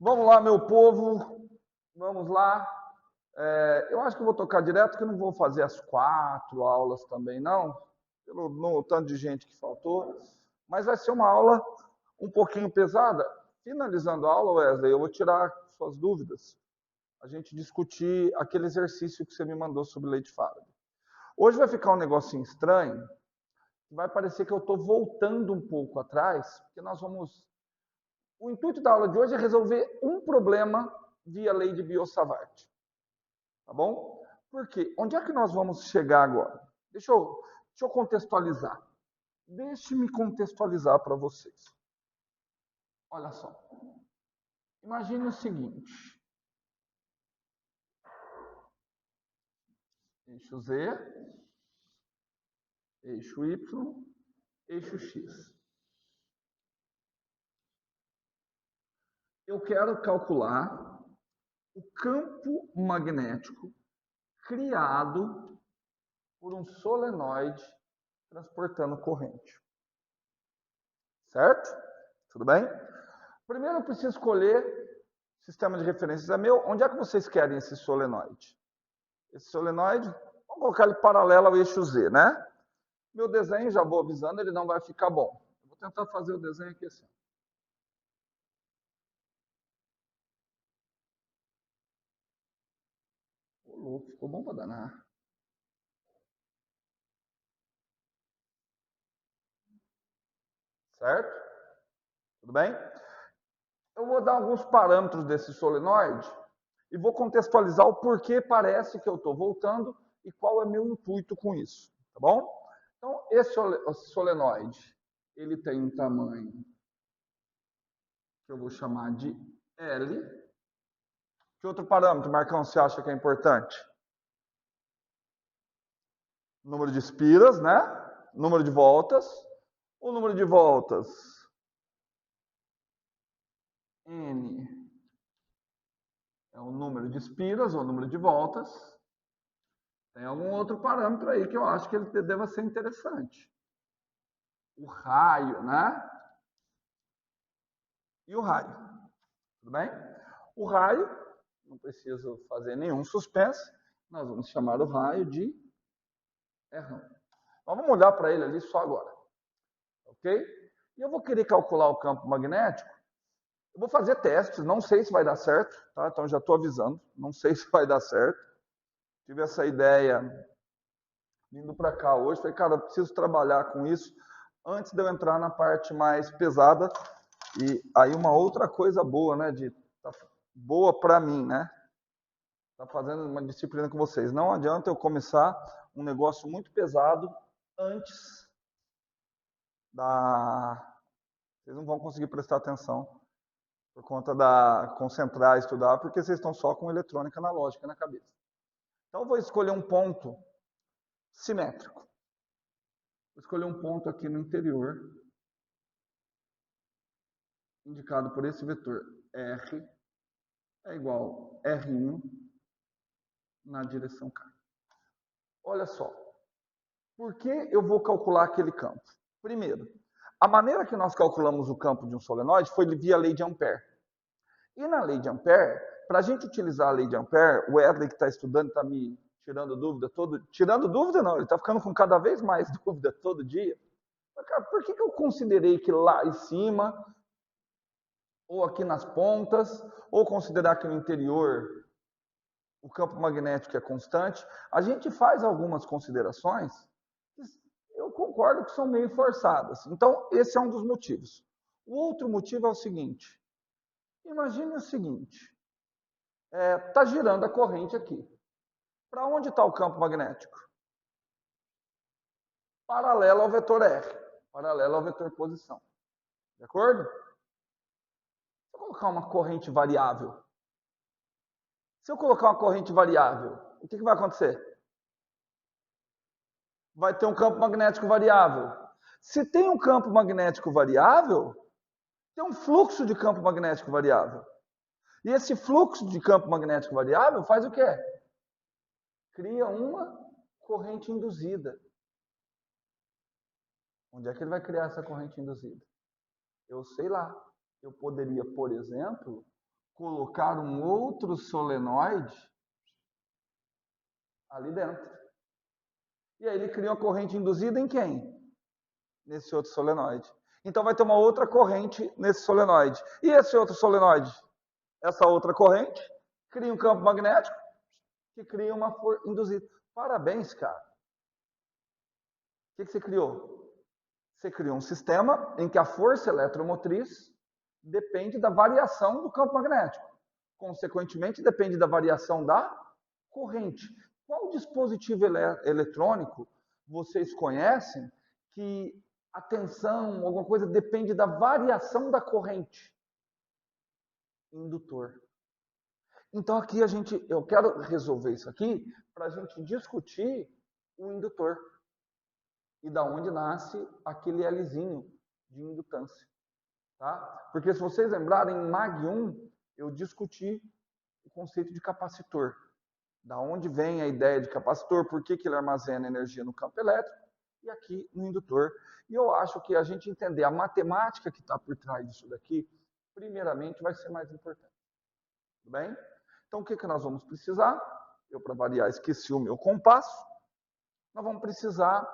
Vamos lá, meu povo. Vamos lá. Eu acho que eu vou tocar direto, que eu não vou fazer as 4 aulas também, não. Pelo tanto de gente que faltou. Mas vai ser uma aula um pouquinho pesada. Finalizando a aula, Wesley, eu vou tirar suas dúvidas. A gente discutir aquele exercício que você me mandou sobre Lei de Faraday. Hoje vai ficar um negocinho estranho. Vai parecer que eu estou voltando um pouco atrás, porque nós vamos... O intuito da aula de hoje é resolver um problema via lei de Biot-Savart. Tá bom? Por quê? Onde é que nós vamos chegar agora? Deixa eu contextualizar. Deixe-me contextualizar para vocês. Olha só. Imagine o seguinte. Eixo Z, eixo Y, eixo X. Eu quero calcular o campo magnético criado por um solenoide transportando corrente. Certo? Tudo bem? Primeiro eu preciso escolher o sistema de referências é meu. Onde é que vocês querem esse solenoide? Esse solenoide, vamos colocar ele paralelo ao eixo Z, né? Meu desenho, já vou avisando, ele não vai ficar bom. Vou tentar fazer o desenho aqui assim. Ô, louco, ficou bom para danar. Certo? Tudo bem? Eu vou dar alguns parâmetros desse solenoide e vou contextualizar o porquê parece que eu estou voltando e qual é meu intuito com isso, tá bom? Então, esse solenoide, ele tem um tamanho que eu vou chamar de L. Que outro parâmetro, Marcão, você acha que é importante? Número de espiras, né? Número de voltas. O número de voltas, N, é o número de espiras ou número de voltas. Tem algum outro parâmetro aí que eu acho que ele deva ser interessante. O raio, né? E o raio. Tudo bem? O raio, não preciso fazer nenhum suspense, nós vamos chamar o raio de R. Nós vamos olhar para ele ali só agora. Ok? E eu vou querer calcular o campo magnético. Eu vou fazer testes, não sei se vai dar certo, tá? Então já estou avisando, não sei se vai dar certo. Tive essa ideia vindo para cá hoje, falei, cara, eu preciso trabalhar com isso antes de eu entrar na parte mais pesada. E aí uma outra coisa boa, né, boa para mim, né? Tá fazendo uma disciplina com vocês. Não adianta eu começar um negócio muito pesado antes da... Vocês não vão conseguir prestar atenção por conta da concentrar, estudar, porque vocês estão só com eletrônica analógica na cabeça. Então eu vou escolher um ponto simétrico. Vou escolher um ponto aqui no interior, indicado por esse vetor R, é igual a R1 na direção K. Olha só, por que eu vou calcular aquele campo? Primeiro, a maneira que nós calculamos o campo de um solenoide foi via lei de Ampère. E na lei de Ampère, para a gente utilizar a lei de Ampère, o Wesley que está estudando está me tirando dúvida tirando dúvida não, ele está ficando com cada vez mais dúvida todo dia. Mas, cara, por que eu considerei que lá em cima, ou aqui nas pontas, ou considerar que no interior o campo magnético é constante? A gente faz algumas considerações que eu concordo que são meio forçadas. Então, esse é um dos motivos. O outro motivo é o seguinte. Imagine o seguinte. Está girando a corrente aqui. Para onde está o campo magnético? Paralelo ao vetor R. Paralelo ao vetor posição. De acordo? Se eu colocar uma corrente variável. Se eu colocar uma corrente variável, o que vai acontecer? Vai ter um campo magnético variável. Se tem um campo magnético variável, tem um fluxo de campo magnético variável. E esse fluxo de campo magnético variável faz o quê? Cria uma corrente induzida. Onde é que ele vai criar essa corrente induzida? Eu sei lá. Eu poderia, por exemplo, colocar um outro solenoide ali dentro. E aí ele cria uma corrente induzida em quem? Nesse outro solenoide. Então vai ter uma outra corrente nesse solenoide. E esse outro solenoide? Essa outra corrente cria um campo magnético que cria uma força induzida. Parabéns, cara. O que você criou? Você criou um sistema em que a força eletromotriz depende da variação do campo magnético. Consequentemente, depende da variação da corrente. Qual dispositivo eletrônico vocês conhecem que a tensão, alguma coisa, depende da variação da corrente? Indutor. Então aqui eu quero resolver isso aqui para a gente discutir o indutor e da onde nasce aquele Lzinho de indutância, tá? Porque se vocês lembrarem, em Mag 1 eu discuti o conceito de capacitor. Da onde vem a ideia de capacitor, por que ele armazena energia no campo elétrico e aqui no indutor. E eu acho que a gente entender a matemática que está por trás disso daqui, primeiramente, vai ser mais importante. Tudo bem? Então, o que nós vamos precisar? Eu, para variar, esqueci o meu compasso. Nós vamos precisar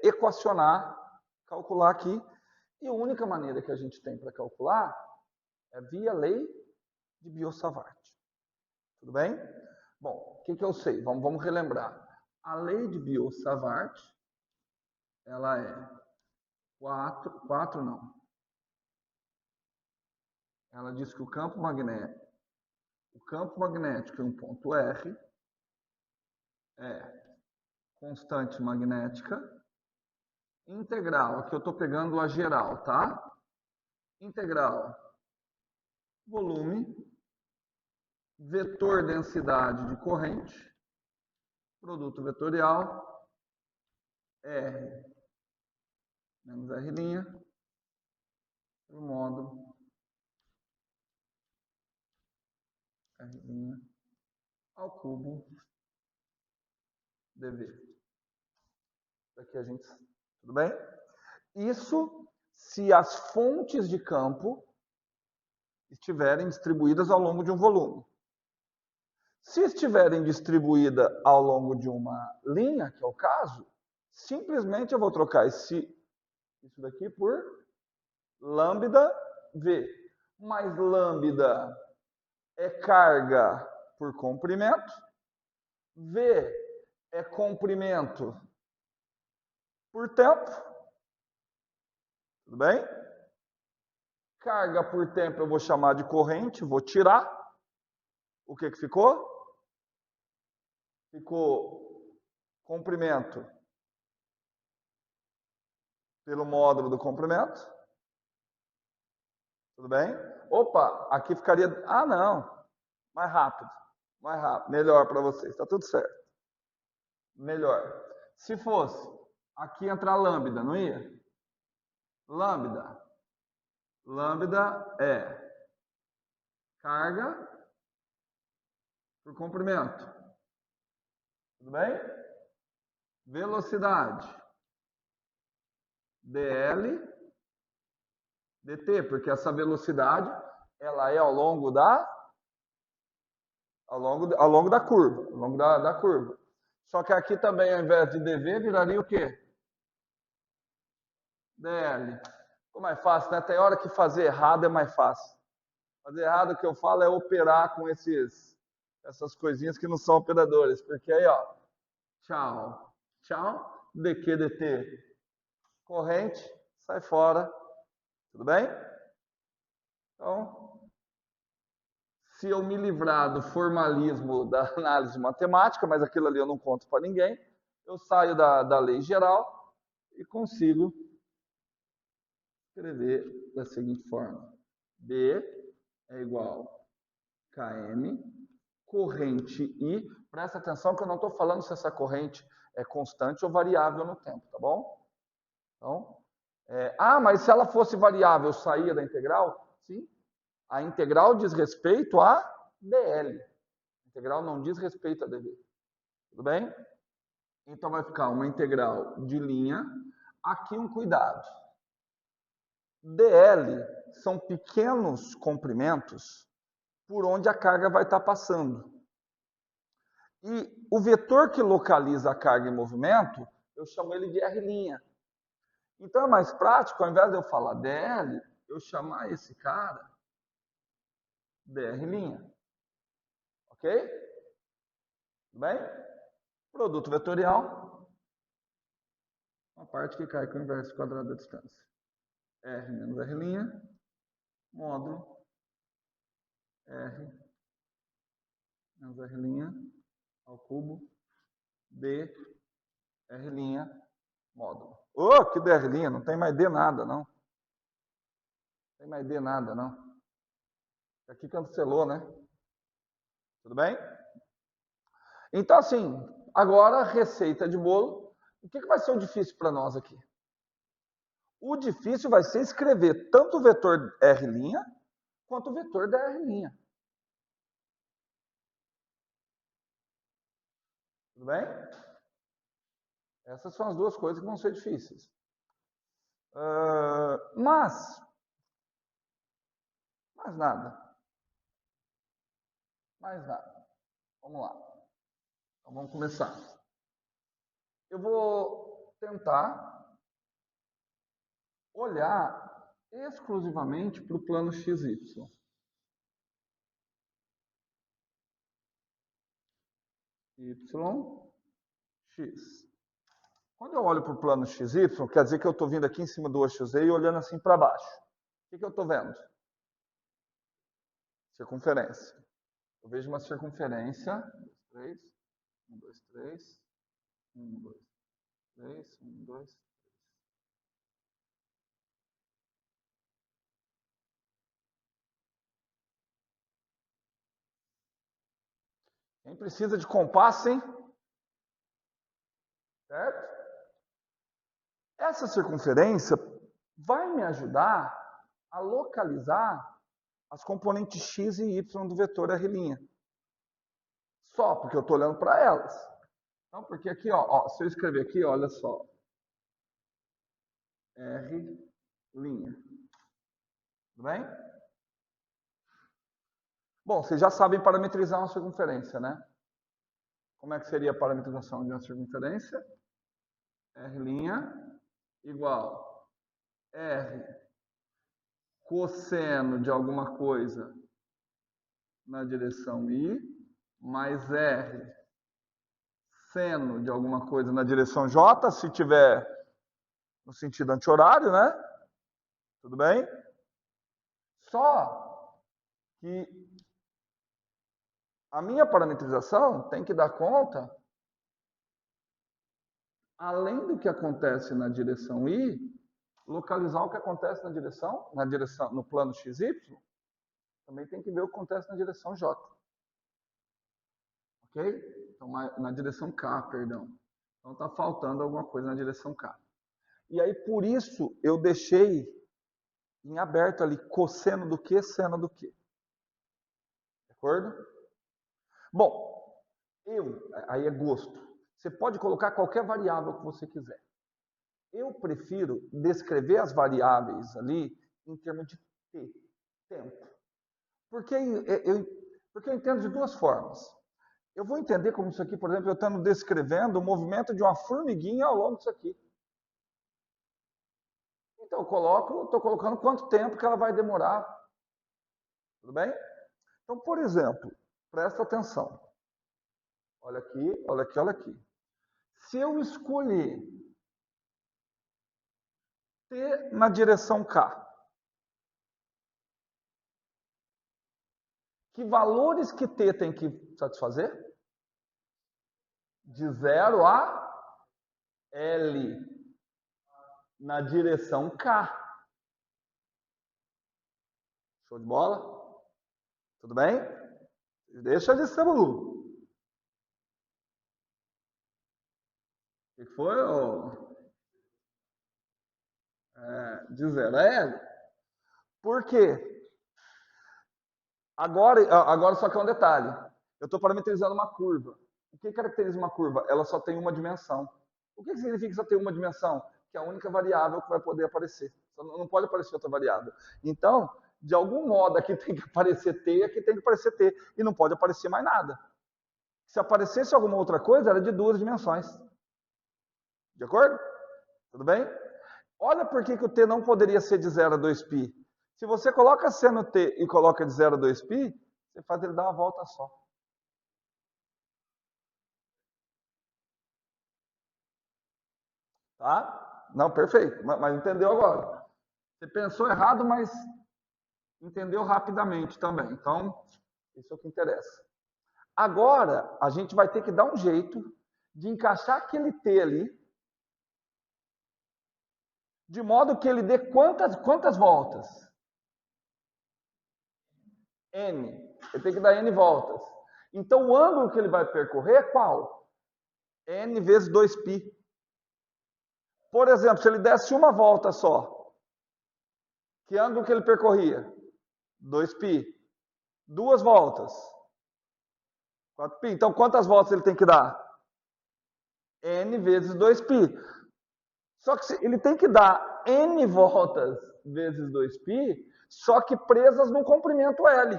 equacionar, calcular aqui. E a única maneira que a gente tem para calcular é via lei de Biot-Savart. Tudo bem? Bom, o que eu sei? Vamos relembrar. A lei de Biot-Savart, ela é 4 não. Ela diz que o campo magnético em um ponto R é constante magnética integral. Aqui eu estou pegando a geral, tá? Integral volume, vetor densidade de corrente, produto vetorial, R menos R', pelo módulo R' ao cubo dV. Aqui a gente... Tudo bem? Isso se as fontes de campo estiverem distribuídas ao longo de um volume. Se estiverem distribuídas ao longo de uma linha, que é o caso, simplesmente eu vou trocar isso daqui por lambda V. Mas lambda é carga por comprimento, V é comprimento por tempo. Tudo bem? Carga por tempo eu vou chamar de corrente, vou tirar. O que ficou? Ficou comprimento pelo módulo do comprimento. Tudo bem? Opa, aqui ficaria... Ah, não. Mais rápido. Melhor para vocês. Está tudo certo. Melhor. Se fosse aqui entrar lambda, não ia? Lambda é carga por comprimento. Tudo bem? Velocidade. dl dt, porque essa velocidade ela é ao longo da curva. Só que aqui também, ao invés de dv, viraria o quê? dl. Ficou mais fácil, né? Tem hora que fazer errado é mais fácil. Fazer errado, o que eu falo é operar com essas coisinhas que não são operadores. Porque aí, ó, tchau, dq dt. Corrente, sai fora. Tudo bem? Então, se eu me livrar do formalismo da análise matemática, mas aquilo ali eu não conto para ninguém, eu saio da lei geral e consigo escrever da seguinte forma. B é igual Km, corrente I. Presta atenção que eu não estou falando se essa corrente é constante ou variável no tempo, tá bom? Então, mas se ela fosse variável, eu saía da integral? Sim. A integral diz respeito a dl. A integral não diz respeito a dv. Tudo bem? Então vai ficar uma integral de linha. Aqui um cuidado. DL são pequenos comprimentos por onde a carga vai estar passando. E o vetor que localiza a carga em movimento, eu chamo ele de R'. Então é mais prático, ao invés de eu falar DL, eu chamar esse cara dr'. Ok? Tudo bem? Produto vetorial, uma parte que cai com o inverso quadrado da distância. R menos R', módulo R menos R' ao cubo D R', módulo. Oh, que DR', não tem mais D nada, não. Não tem mais D nada, não. Aqui cancelou, né? Tudo bem? Então, assim, agora, receita de bolo. O que vai ser o difícil para nós aqui? O difícil vai ser escrever tanto o vetor R' quanto o vetor da R'. Tudo bem? Essas são as duas coisas que vão ser difíceis. Mais nada. Mais nada. Vamos lá. Então, vamos começar. Eu vou tentar olhar exclusivamente para o plano XY. X. Quando eu olho para o plano XY, quer dizer que eu estou vindo aqui em cima do eixo Z e olhando assim para baixo. O que eu estou vendo? Circunferência. Eu vejo uma circunferência. 1, 2, 3. 1, 2, 3. 1, 2, 3. Quem precisa de compasso, hein? Certo? Essa circunferência vai me ajudar a localizar as componentes x e y do vetor R'. Só porque eu estou olhando para elas. Então, porque aqui, ó, se eu escrever aqui, olha só. R'. Tudo bem? Bom, vocês já sabem parametrizar uma circunferência, né? Como é que seria a parametrização de uma circunferência? R' igual R cosseno de alguma coisa na direção I, mais R seno de alguma coisa na direção J, se tiver no sentido anti-horário, né? Tudo bem? Só que a minha parametrização tem que dar conta, além do que acontece na direção I, localizar o que acontece no plano XY, também tem que ver o que acontece na direção J. Ok? Então, na direção K, perdão. Então, está faltando alguma coisa na direção K. E aí, por isso, eu deixei em aberto ali, cosseno do que, seno do que. De acordo? Bom, aí é gosto. Você pode colocar qualquer variável que você quiser. Eu prefiro descrever as variáveis ali em termos de T, tempo. Porque eu entendo de duas formas. Eu vou entender como isso aqui, por exemplo, eu estando descrevendo o movimento de uma formiguinha ao longo disso aqui. Então, eu estou colocando quanto tempo que ela vai demorar. Tudo bem? Então, por exemplo, presta atenção. Olha aqui, olha aqui, olha aqui. Se eu escolher T na direção K, que valores que T tem que satisfazer? De 0 a L na direção K. Show de bola? Tudo bem? Deixa de ser maluco. O que foi? De 0 a L. Por quê? Agora só que é um detalhe. Eu estou parametrizando uma curva. O que caracteriza uma curva? Ela só tem uma dimensão. O que significa que só tem uma dimensão? Que é a única variável que vai poder aparecer. Não pode aparecer outra variável. Então, de algum modo, aqui tem que aparecer T e aqui tem que aparecer T. E não pode aparecer mais nada. Se aparecesse alguma outra coisa, era de 2 dimensões. De acordo? Tudo bem? Olha por que o T não poderia ser de 0 a 2π. Se você coloca C no T e coloca de 0 a 2π, você faz ele dar uma volta só. Tá? Não, perfeito. Mas entendeu agora. Você pensou errado, mas entendeu rapidamente também. Então, isso é o que interessa. Agora, a gente vai ter que dar um jeito de encaixar aquele T ali, de modo que ele dê quantas voltas? N. Ele tem que dar N voltas. Então, o ângulo que ele vai percorrer é qual? N vezes 2π. Por exemplo, se ele desse uma volta só, que ângulo que ele percorria? 2π. Duas voltas. 4π. Então, quantas voltas ele tem que dar? N vezes 2π. Só que ele tem que dar N voltas vezes 2π, só que presas no comprimento L.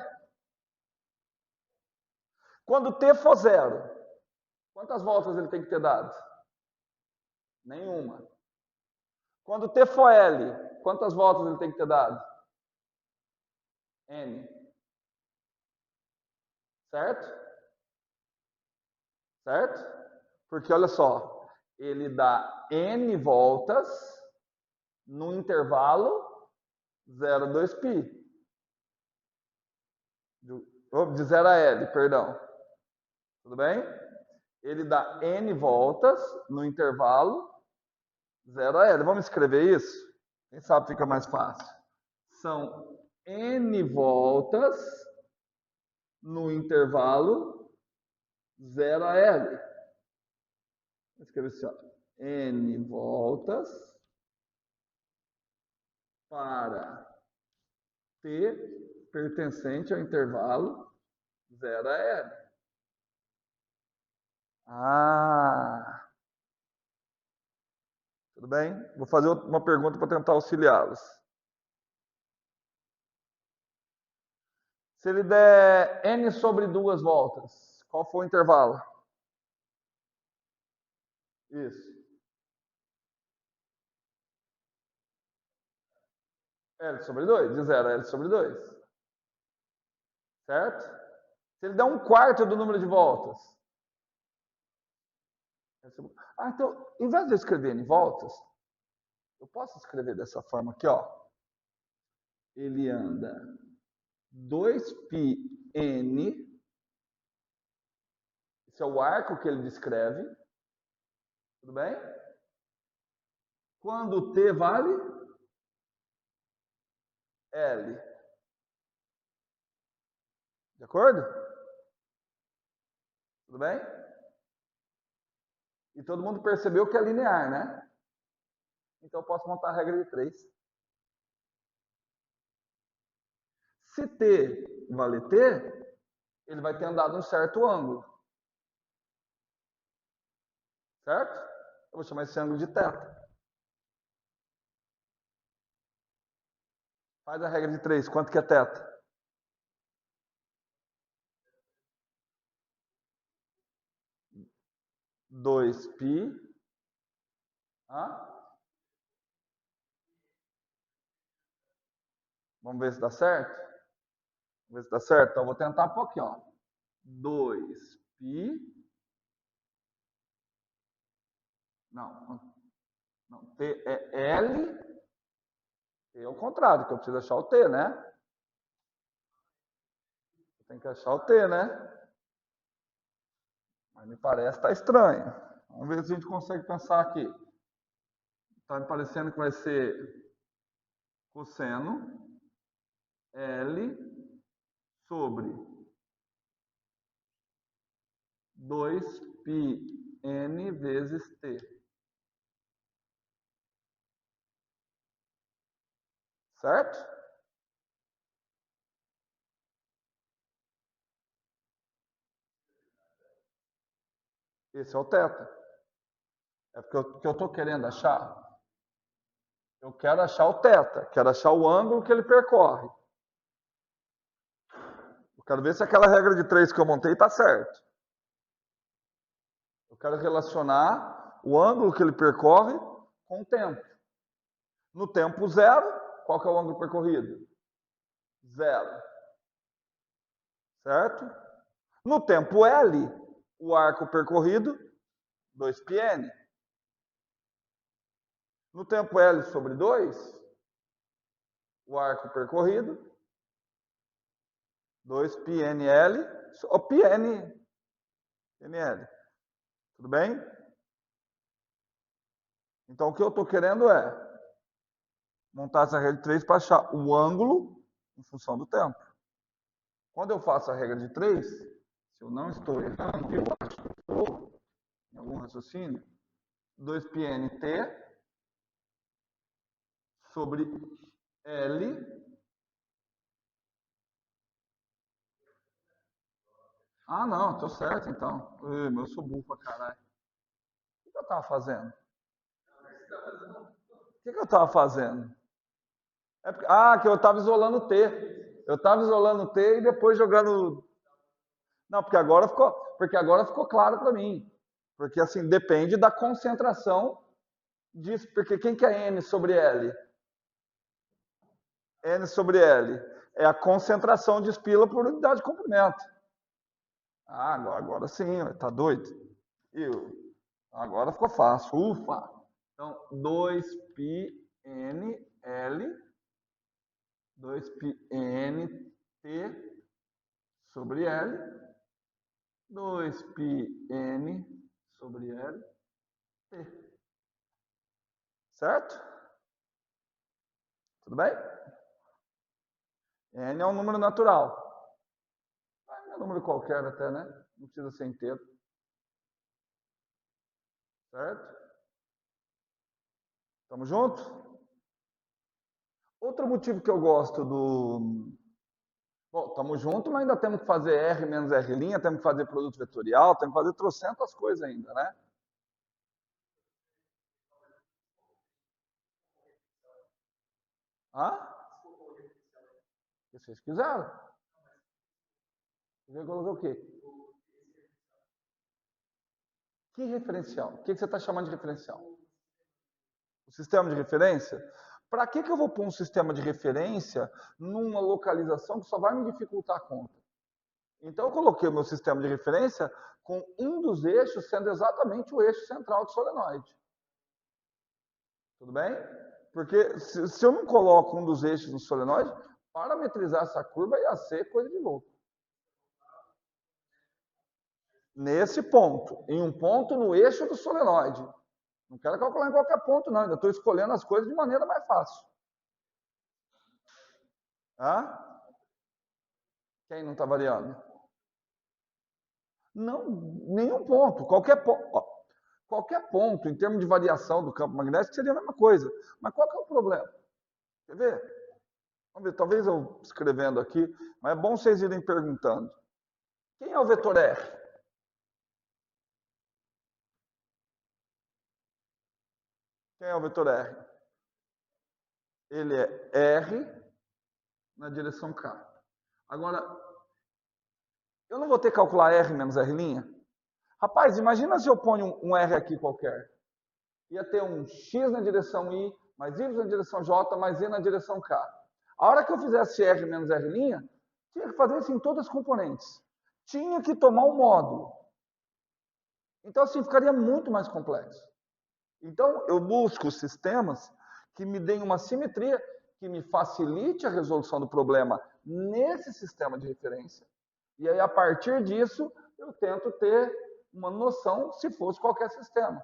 Quando T for zero, quantas voltas ele tem que ter dado? Nenhuma. Quando T for L, quantas voltas ele tem que ter dado? N. Certo? Certo? Porque olha só, ele dá N voltas no intervalo 0 a 2π. De 0 a L, perdão. Tudo bem? Ele dá N voltas no intervalo 0 a L. Vamos escrever isso? Quem sabe fica mais fácil. São N voltas no intervalo 0 a L. Vou escrever assim, ó. N voltas para T pertencente ao intervalo 0 a L. Ah, tudo bem? Vou fazer uma pergunta para tentar auxiliá-los. Se ele der N sobre 2 voltas, qual foi o intervalo? Isso. L sobre 2, de 0 a L sobre 2. Certo? Se ele der 1/4 do número de voltas. Ah, então, em vez de eu escrever N voltas, eu posso escrever dessa forma aqui, ó. Ele anda 2πn, esse é o arco que ele descreve, tudo bem? Quando t vale L. De acordo? Tudo bem? E todo mundo percebeu que é linear, né? Então eu posso montar a regra de 3. Se t vale t, ele vai ter andado um certo ângulo. Certo? Eu vou chamar esse ângulo de θ. Faz a regra de 3. Quanto que é θ? 2π. Vamos ver se dá certo? Vamos ver se dá certo? Então, eu vou tentar pôr aqui, ó. 2π. Não. T é L. T é o contrário, que eu preciso achar o T, né? Tem que achar o T, né? Mas me parece que tá estranho. Vamos ver se a gente consegue pensar aqui. Tá me parecendo que vai ser cosseno L sobre 2πn vezes T. Certo? Esse é o θ. É porque eu estou querendo achar. Eu quero achar o θ, quero achar o ângulo que ele percorre. Eu quero ver se aquela regra de 3 que eu montei está certo. Eu quero relacionar o ângulo que ele percorre com o tempo. No tempo zero, qual que é o ângulo percorrido? Zero. Certo? No tempo L, o arco percorrido, 2πn. No tempo L sobre 2, o arco percorrido, 2πnL, ou πn, πnL. Tudo bem? Então, o que eu estou querendo é montar essa regra de 3 para achar o ângulo em função do tempo. Quando eu faço a regra de 3, se eu não estou errando, eu acho que estou em algum raciocínio, 2πnt sobre L. Ah, não, estou certo então. Eu sou burro pra caralho. O que eu estava fazendo? O que eu estava fazendo? Que eu estava isolando o T. Eu estava isolando o T e depois jogando. Não, porque agora ficou claro para mim. Porque assim, depende da concentração disso. Porque quem que é N sobre L? N sobre L é a concentração de espila por unidade de comprimento. Ah, agora sim, tá doido? Agora ficou fácil. Ufa! Então, 2πnL, 2πnt sobre L, 2πn sobre L, T. Certo? Tudo bem? N é um número natural. É um número qualquer até, né? Não precisa ser inteiro. Certo? Tamo junto? Outro motivo que eu gosto do... Bom, tamo junto, mas ainda temos que fazer R menos R', temos que fazer produto vetorial, temos que fazer trocentas coisas ainda, né? Hã? O que vocês quiseram. Eu coloquei o quê? Que referencial? O que você está chamando de referencial? O sistema de referência? Para que eu vou pôr um sistema de referência numa localização que só vai me dificultar a conta? Então, eu coloquei o meu sistema de referência com um dos eixos sendo exatamente o eixo central do solenoide. Tudo bem? Porque se eu não coloco um dos eixos no solenoide, parametrizar essa curva ia ser coisa de louco. Nesse ponto, em um ponto no eixo do solenoide. Não quero calcular em qualquer ponto, não. Ainda estou escolhendo as coisas de maneira mais fácil. Hã? Quem não está variando? Não, nenhum ponto. Qualquer ponto, em termos de variação do campo magnético, seria a mesma coisa. Mas qual que é o problema? Quer ver? Vamos ver, talvez eu escrevendo aqui, mas é bom vocês irem perguntando. Quem é o vetor R? Quem é o vetor R? Ele é R na direção K. Agora, eu não vou ter que calcular R menos R'? Rapaz, imagina se eu ponho um R aqui qualquer. Ia ter um X na direção I, mais Y na direção J, mais I na direção K. A hora que eu fizesse R menos R', tinha que fazer isso em todas as componentes. Tinha que tomar um módulo. Então, assim, ficaria muito mais complexo. Então, eu busco sistemas que me deem uma simetria, que me facilite a resolução do problema nesse sistema de referência. E aí, a partir disso, eu tento ter uma noção se fosse qualquer sistema.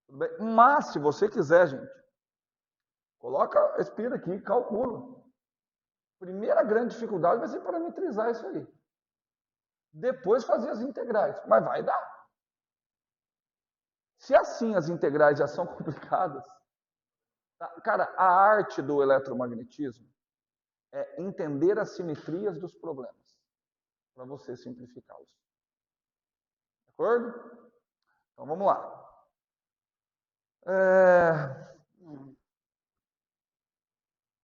Tudo bem? Mas, se você quiser, gente, coloca, expira aqui, calcula. Primeira grande dificuldade vai ser parametrizar isso aí. Depois fazer as integrais. Mas vai dar. Se assim as integrais já são complicadas, cara, a arte do eletromagnetismo é entender as simetrias dos problemas, para você simplificá-los. De acordo? Então vamos lá.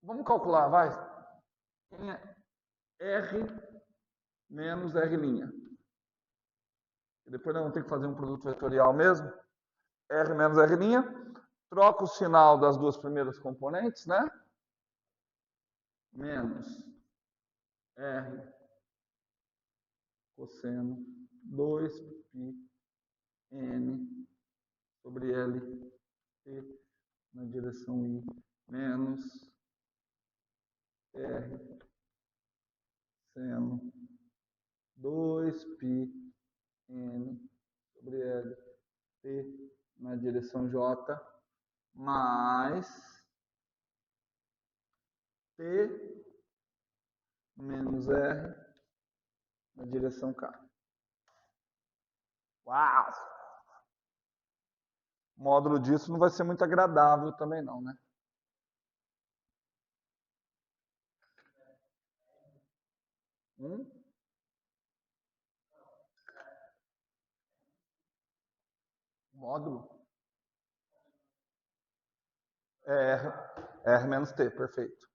Vamos calcular, vai. Quem é R menos R'. E depois nós vamos ter que fazer um produto vetorial mesmo. R menos R'. Troca o sinal das duas primeiras componentes, né? Menos R cosseno 2πn sobre L T na direção I menos R seno 2πn sobre L T na direção J mais T menos R na direção K. Uau! O módulo disso não vai ser muito agradável também não, né? Módulo? É R menos T, perfeito.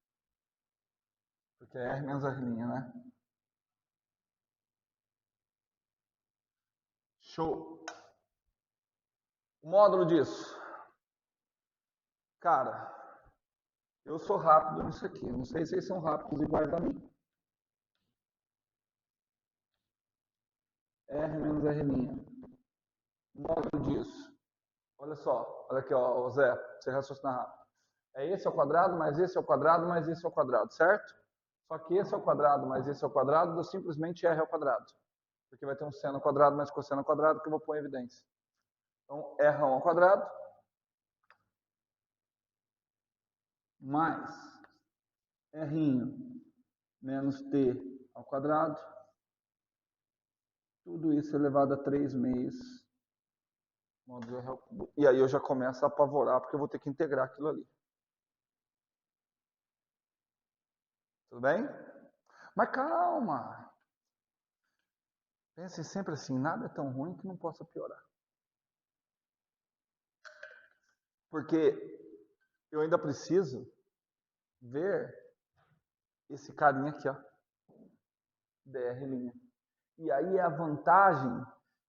Porque é R menos R', né? Show. O módulo disso. Cara, eu sou rápido nisso aqui. Não sei se vocês são rápidos iguais a mim. R menos R'. O módulo disso. Olha só. Olha aqui, ó, Zé. Você raciocina rápido. É esse ao quadrado, mais esse ao quadrado, mais esse ao quadrado, certo? Só que esse ao quadrado, mais esse ao quadrado, dá simplesmente R ao quadrado. Porque vai ter um seno ao quadrado mais cosseno ao quadrado que eu vou pôr em evidência. Então, R ao quadrado mais R' menos T ao quadrado. Tudo isso elevado a 3 meios. E aí eu já começo a apavorar, porque eu vou ter que integrar aquilo ali. Tudo bem? Mas calma. Pense sempre assim, nada é tão ruim que não possa piorar. Porque eu ainda preciso ver esse carinha aqui, ó. dr'. E aí é a vantagem,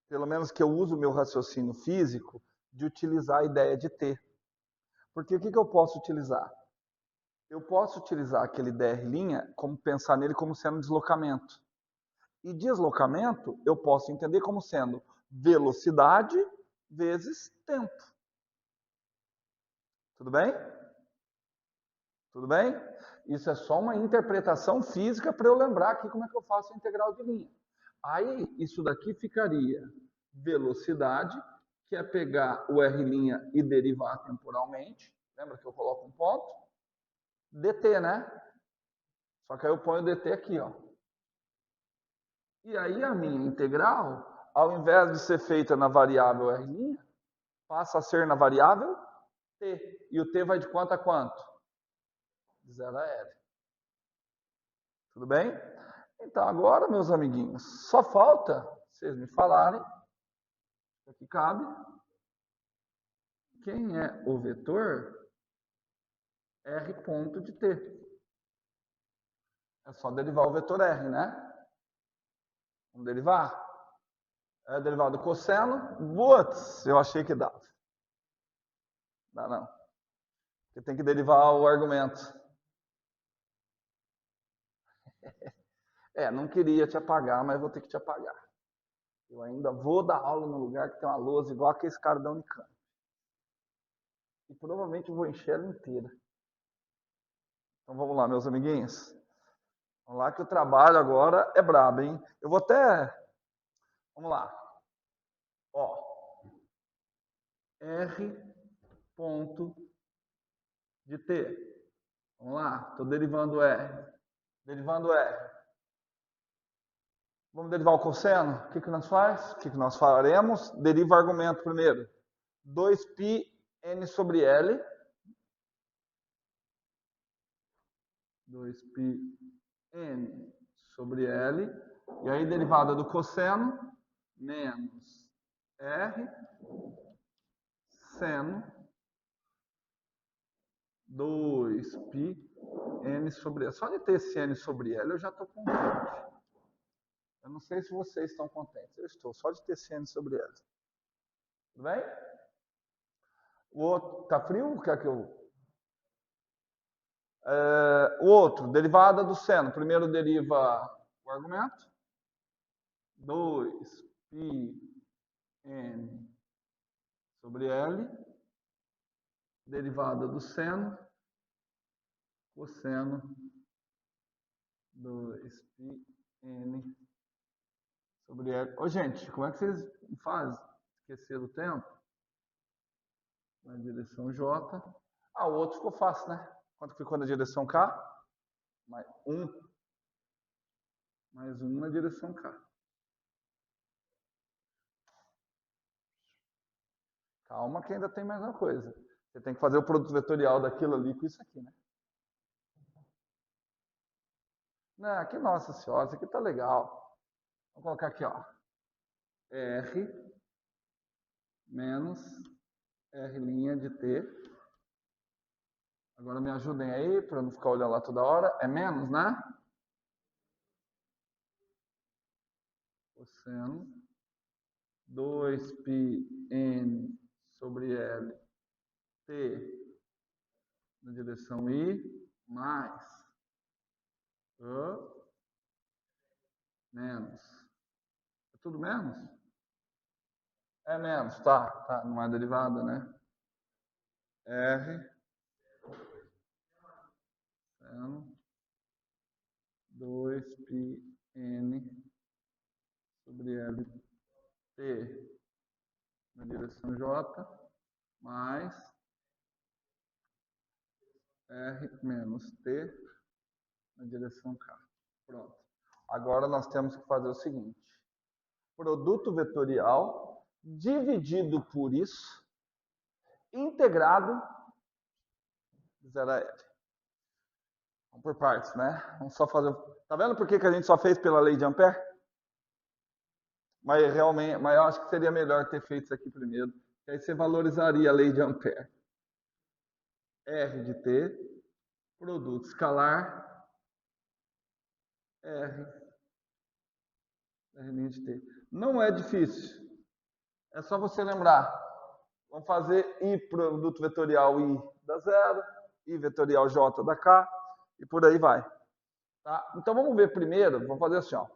pelo menos que eu uso o meu raciocínio físico, de utilizar a ideia de T. Porque o que eu posso utilizar? Eu posso utilizar aquele dr', como pensar nele como sendo deslocamento. E deslocamento eu posso entender como sendo velocidade vezes tempo. Tudo bem? Tudo bem? Isso é só uma interpretação física para eu lembrar aqui como é que eu faço a integral de linha. Aí, isso daqui ficaria velocidade, que é pegar o R' e derivar temporalmente. Lembra que eu coloco um ponto? dt, né? Só que aí eu ponho o dt aqui, ó. E aí a minha integral, ao invés de ser feita na variável R', passa a ser na variável t. E o t vai de quanto a quanto? De 0 a L. Tudo bem? Então agora, meus amiguinhos, só falta vocês me falarem, aqui cabe, quem é o vetor R ponto de t. É só derivar o vetor R, né? Vamos derivar? É derivado do cosseno. Putz, eu achei que dava. Dá não. Porque tem que derivar o argumento. É, não queria te apagar, mas vou ter que te apagar. Eu ainda vou dar aula num lugar que tem uma lousa igual aquele cara da Unicamp. E provavelmente eu vou encher ela inteira. Então vamos lá, meus amiguinhos. Vamos lá que o trabalho agora é brabo, hein? Eu vou até... Vamos lá. Ó. R ponto de T. Vamos lá. Estou derivando R. Derivando R. Vamos derivar o cosseno? O que nós faz? O que nós faremos? Deriva o argumento primeiro. 2π n sobre L. 2π n sobre L. E aí, derivada do cosseno, menos R seno 2π N sobre L. Só de ter esse N sobre L eu já estou contente. Eu não sei se vocês estão contentes. Eu estou, só de ter esse N sobre L. Tudo bem? O outro, tá frio? Quer que eu... o outro, derivada do seno. Primeiro deriva o argumento. 2 π n sobre L. Derivada do seno. Cosseno 2 π n sobre L. Ô, gente, como é que vocês fazem? Esquecer do tempo? Na direção J. Ah, o outro ficou fácil, né? Quanto ficou na direção K? Mais 1. Mais 1 na direção K. Calma que ainda tem mais uma coisa. Você tem que fazer o produto vetorial daquilo ali com isso aqui, né? Não, aqui, nossa senhora, isso aqui tá legal. Vou colocar aqui, ó. R menos R' de T. Agora me ajudem aí, para não ficar olhando lá toda hora. É menos, né? Cosseno 2 π n sobre L T na direção I mais menos. É tudo menos? É menos, tá, tá, não é derivada, né? R seno 2 π n sobre L T na direção J mais R menos T na direção K. Pronto. Agora nós temos que fazer o seguinte. Produto vetorial dividido por isso, integrado de 0 a L. Vamos por partes, né? Vamos só fazer... Tá vendo por que a gente só fez pela lei de Ampère? Mas realmente, mas eu acho que seria melhor ter feito isso aqui primeiro. Que aí você valorizaria a lei de Ampère. R de T, produto escalar, R' de T. Não é difícil. É só você lembrar. Vamos fazer I produto vetorial I da zero, I vetorial J da K, e por aí vai. Tá? Então vamos ver primeiro, vamos fazer assim, ó.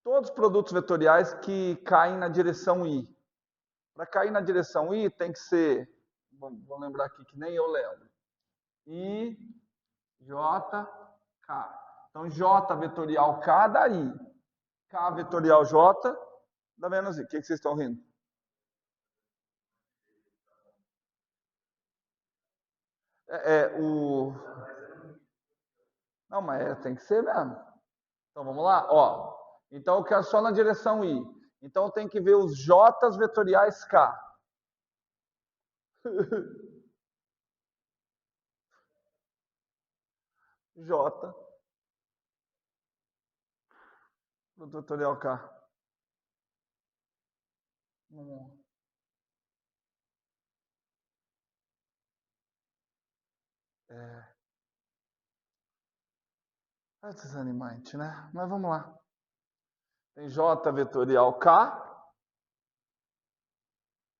Todos os produtos vetoriais que caem na direção I. Para cair na direção I tem que ser, vamos lembrar aqui que nem eu lembro. I, J, K. Então J vetorial K dá I. K vetorial J dá menos I. O que vocês estão rindo? Não, mas tem que ser mesmo. Então vamos lá? Ó, então eu quero só na direção I. Então eu tenho que ver os J's vetoriais K. J no vetorial K. É desanimante, né? Mas vamos lá. Tem J vetorial K,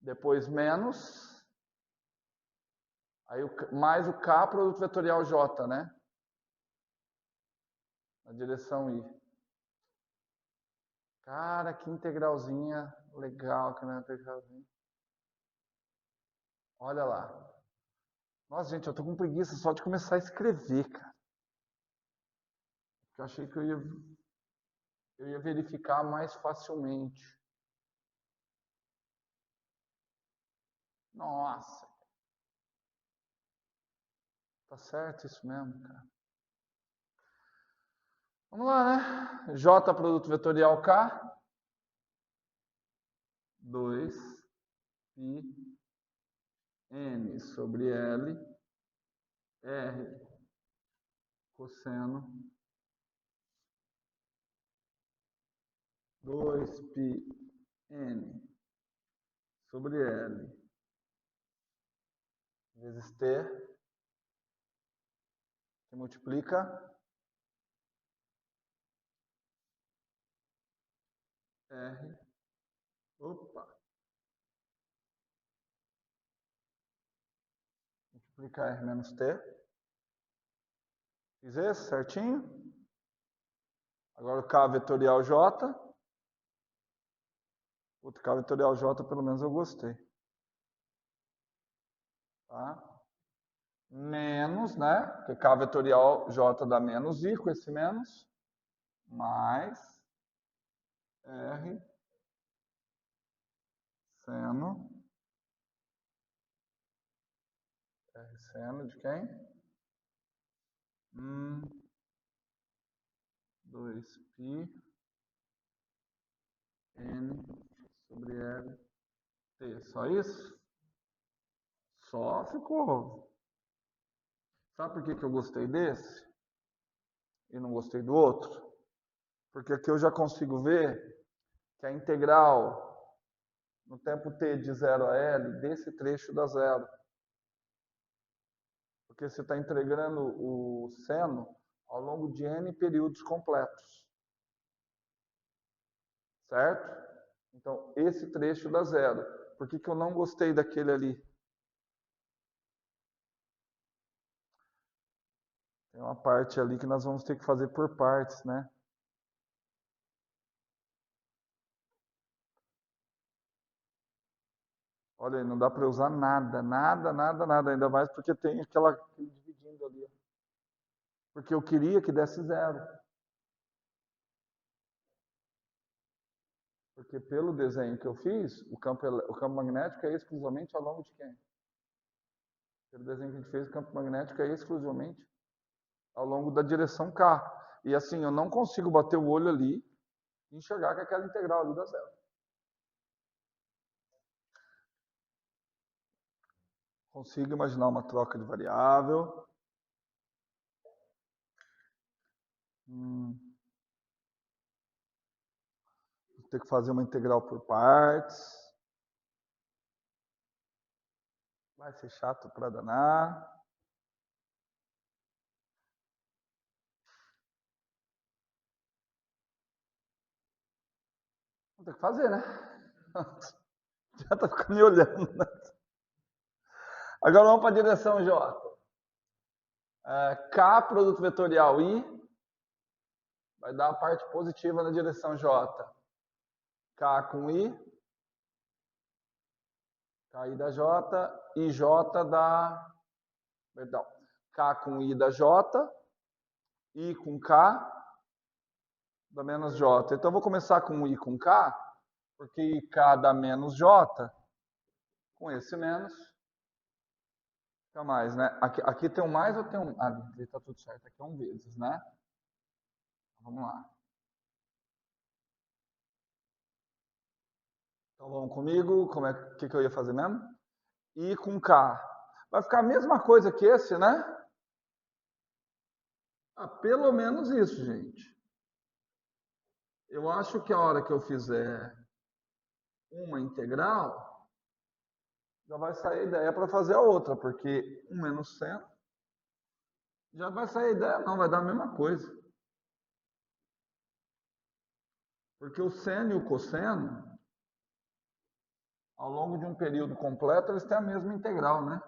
depois menos, aí mais o K produto vetorial J, né? Na direção I. Cara, que integralzinha legal que não é integralzinha. Olha lá. Nossa, gente, eu tô com preguiça só de começar a escrever, cara. Eu achei que eu ia verificar mais facilmente. Nossa. Tá certo isso mesmo, cara. Vamos lá, né? J produto vetorial K. 2 π n sobre L R cosseno 2 π n sobre L vezes T que multiplica R, opa, multiplica R menos T. Fiz esse certinho? Agora o K vetorial J. O K vetorial J, pelo menos eu gostei. Tá? Menos, né? Porque K vetorial J dá menos I com esse menos. Mais R seno. R seno de quem? 2π N sobre L T. Só isso? Só ficou. Sabe por que eu gostei desse e não gostei do outro? Porque aqui eu já consigo ver que a integral no tempo t de 0 a L desse trecho dá zero. Porque você está integrando o seno ao longo de n períodos completos. Certo? Então, esse trecho dá zero. Por que eu não gostei daquele ali? Tem uma parte ali que nós vamos ter que fazer por partes, né? Olha aí, não dá para usar nada, nada, ainda mais porque tem aquele dividindo ali. Porque eu queria que desse zero. Porque pelo desenho que eu fiz, o campo magnético é exclusivamente ao longo de quem? Pelo desenho que a gente fez, o campo magnético é exclusivamente ao longo da direção K. E assim, eu não consigo bater o olho ali e enxergar que aquela integral ali dá zero. Consigo imaginar uma troca de variável. Vou ter que fazer uma integral por partes. Vai ser chato para danar. Vou ter que fazer, né? Já tá ficando me olhando. Né? Agora vamos para a direção J. K produto vetorial I vai dar a parte positiva na direção J. K com I. KI da J. IJ da... Perdão. K com I da J. I com K dá menos J. Então eu vou começar com I com K, porque IK dá menos J. Com esse menos, fica mais, né? Aqui tem um mais ou tem um... Ah, aqui tá tudo certo. Aqui é um vezes, né? Vamos lá. Então vamos comigo. Como é que eu ia fazer mesmo? I com K. Vai ficar a mesma coisa que esse, né? Ah, pelo menos isso, gente. Eu acho que a hora que eu fizer uma integral, já vai sair a ideia para fazer a outra, porque 1 menos seno já vai sair a ideia, não, vai dar a mesma coisa. Porque o seno e o cosseno, ao longo de um período completo, eles têm a mesma integral, né?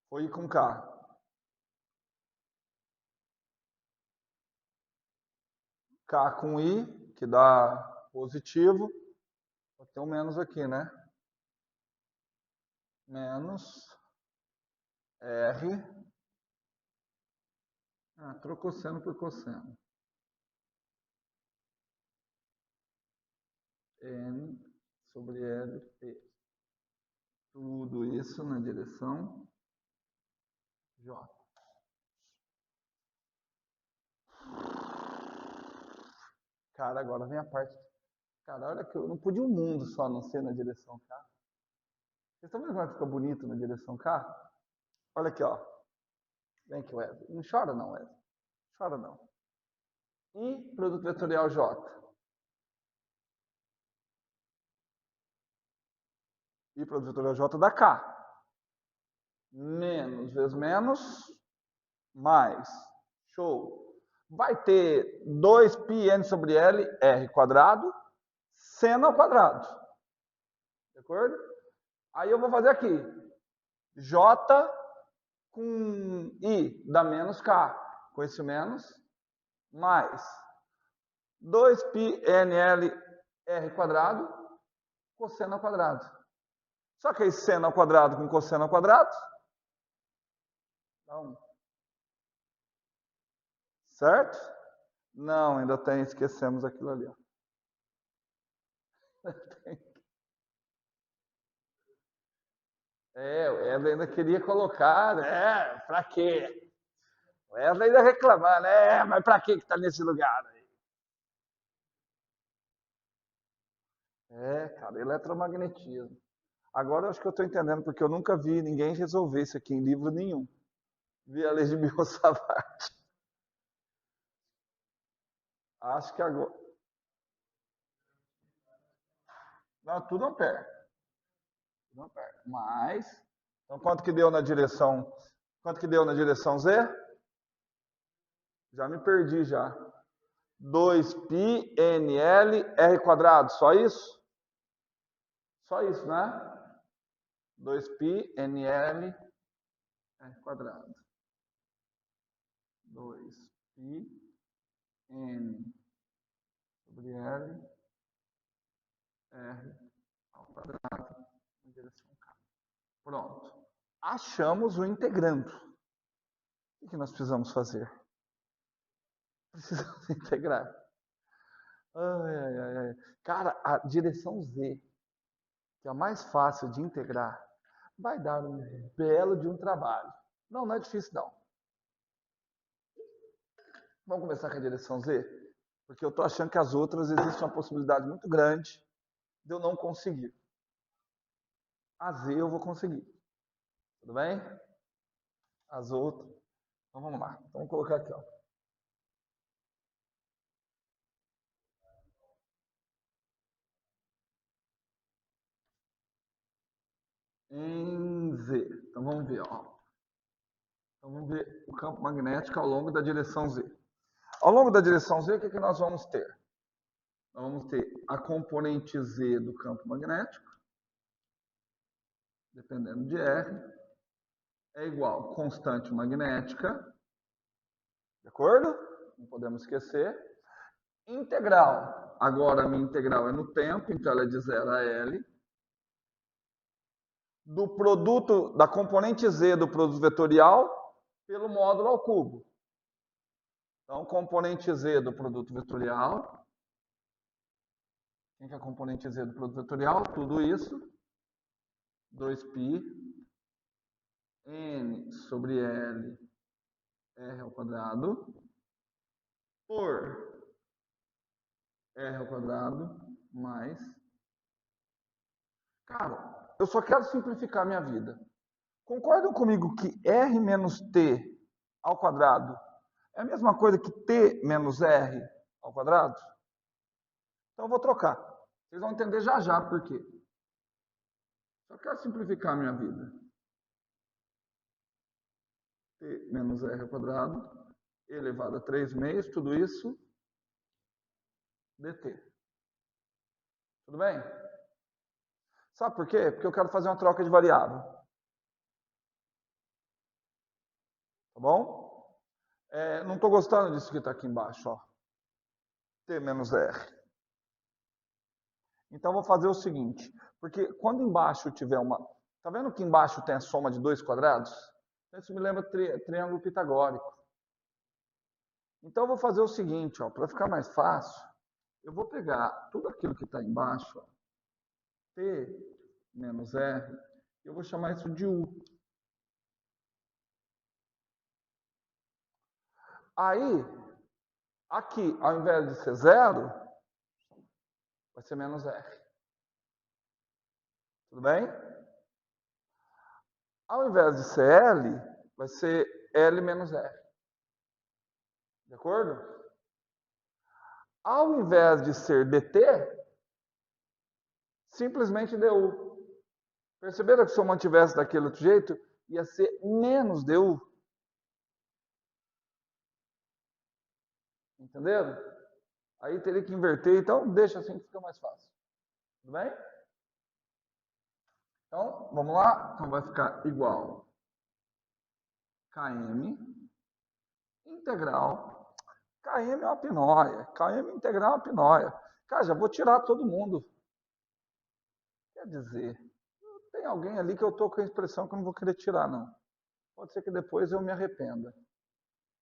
Foi I com K. K com I, que dá positivo. Vou ter um menos aqui, né? Menos R. Trocou seno por cosseno. N sobre LP. Tudo isso na direção J. Cara, agora vem a parte... Cara, olha que eu não podia um mundo só não ser na direção K. Vocês estão vendo como vai ficar bonito na direção K? Olha aqui, ó. Vem aqui, Wesley. Não chora não, Wesley. Chora não. I produto vetorial J. I produto vetorial J dá K. Menos vezes menos, mais. Show. Vai ter 2πn sobre L, R quadrado, seno ao quadrado. De acordo? Aí eu vou fazer aqui. J com I dá menos K. Com esse menos, mais 2πnl R quadrado, cosseno ao quadrado. Só que aí seno ao quadrado com cosseno ao quadrado dá 1. Certo? Não, ainda tem, esquecemos aquilo ali. Ó. É, o Wesley ainda queria colocar, né? Pra quê? O Wesley ainda reclamando, né? Mas pra que tá nesse lugar aí? É, cara, eletromagnetismo. Agora eu acho que eu estou entendendo, porque eu nunca vi ninguém resolver isso aqui em livro nenhum. Vi a lei de Biot-Savart. Acho que agora. Não, tudo ampere. Tudo ampere. Mas. Então, quanto que deu na direção? Quanto que deu na direção Z? Já me perdi já. 2πnl r quadrado. Só isso? Só isso, né? 2πnl r quadrado. 2πn sobre L R ao quadrado em direção K. Pronto. Achamos o integrando. O que nós precisamos fazer? Precisamos integrar. Ai, ai, ai, ai. Cara, a direção Z, que é a mais fácil de integrar, vai dar um belo de um trabalho. Não, não é difícil não. Vamos começar com a direção Z? Porque eu estou achando que as outras existe uma possibilidade muito grande de eu não conseguir. A Z eu vou conseguir. Tudo bem? As outras. Então vamos lá. Vamos colocar aqui, ó. Em Z. Então vamos ver, ó. Então vamos ver o campo magnético ao longo da direção Z. Ao longo da direção Z, o que nós vamos ter? Nós vamos ter a componente Z do campo magnético, dependendo de R, é igual a constante magnética, de acordo? Não podemos esquecer. Integral. Agora a minha integral é no tempo, então ela é de 0 a L. Do produto, da componente Z do produto vetorial pelo módulo ao cubo. Então, componente Z do produto vetorial. Quem que é a componente Z do produto vetorial? Tudo isso. 2π n sobre L R ao quadrado por R ao quadrado mais... Cara, eu só quero simplificar minha vida. Concordam comigo que R menos T ao quadrado é a mesma coisa que T menos R ao quadrado? Então eu vou trocar. Vocês vão entender já já por quê. Só quero simplificar a minha vida. T menos R ao quadrado elevado a 3 meios, tudo isso dt. Tudo bem? Sabe por quê? Porque eu quero fazer uma troca de variável. Tá bom? Não estou gostando disso que está aqui embaixo. Ó. T menos R. Então, vou fazer o seguinte. Porque quando embaixo tiver uma... Tá vendo que embaixo tem a soma de dois quadrados? Isso me lembra triângulo pitagórico. Então, eu vou fazer o seguinte. Para ficar mais fácil, eu vou pegar tudo aquilo que está embaixo, ó, T menos R, eu vou chamar isso de U. Aí, aqui, ao invés de ser 0, vai ser menos R. Tudo bem? Ao invés de ser L, vai ser L menos R. De acordo? Ao invés de ser dt, simplesmente du. Perceberam que se eu mantivesse daquele outro jeito, ia ser menos du? Entenderam? Aí teria que inverter, então deixa assim que fica mais fácil. Tudo bem? Então, vamos lá? Então vai ficar igual km integral. Km é uma pinóia. Km integral é uma pinóia. Cara, já vou tirar todo mundo. Quer dizer, tem alguém ali que eu estou com a expressão que eu não vou querer tirar, não. Pode ser que depois eu me arrependa.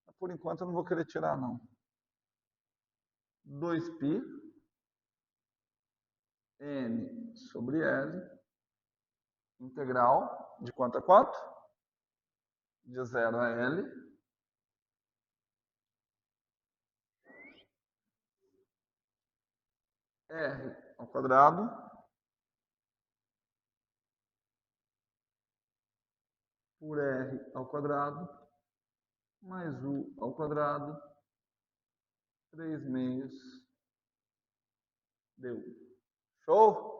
Mas por enquanto eu não vou querer tirar, não. 2π n sobre L integral de quanto a quanto? De 0 a L. R ao quadrado por R ao quadrado mais U ao quadrado 3 meios du. Show?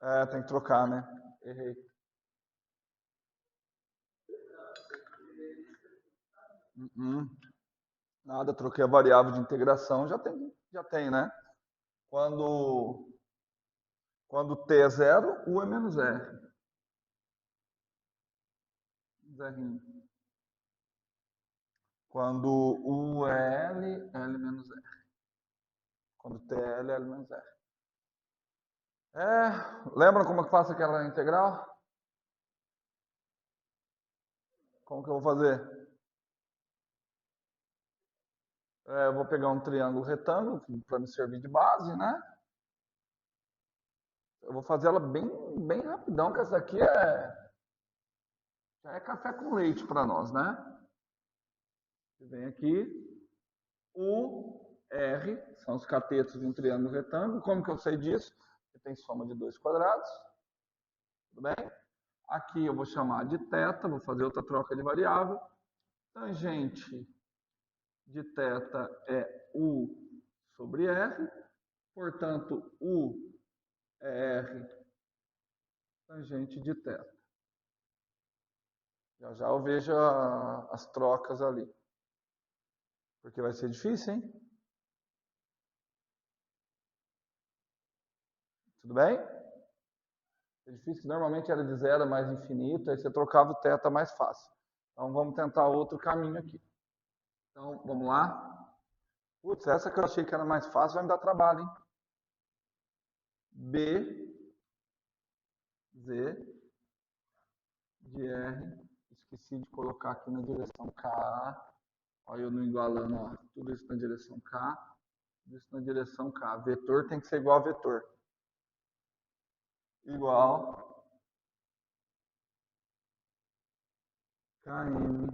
É, tem que trocar, né? Errei. Nada, troquei a variável de integração, já tem, né? Quando, quando t é zero, U é menos R. Zerinho. Quando U é L, L menos R. Quando T é L, L menos R. Lembra como é que faço aquela integral? Como que eu vou fazer? Eu vou pegar um triângulo retângulo para me servir de base, né? Eu vou fazer ela bem rapidão, que essa aqui já é café com leite para nós, né? Você vem aqui, U, R, são os catetos de um triângulo retângulo. Como que eu sei disso? Porque tem soma de dois quadrados, tudo bem? Aqui eu vou chamar de θ, vou fazer outra troca de variável. Tangente de θ é U sobre R, portanto, U é R tangente de θ. Já já eu vejo as trocas ali. Porque vai ser difícil, hein? Tudo bem? É difícil, normalmente era de zero mais infinito, aí você trocava o θ mais fácil. Então vamos tentar outro caminho aqui. Então vamos lá. Putz, essa que eu achei que era mais fácil vai me dar trabalho, hein? B, Z, de R. Esqueci de colocar aqui na direção K. Olha eu não igualando, ó. Tudo isso na direção K. Tudo isso na direção K. Vetor tem que ser igual a vetor. Igual km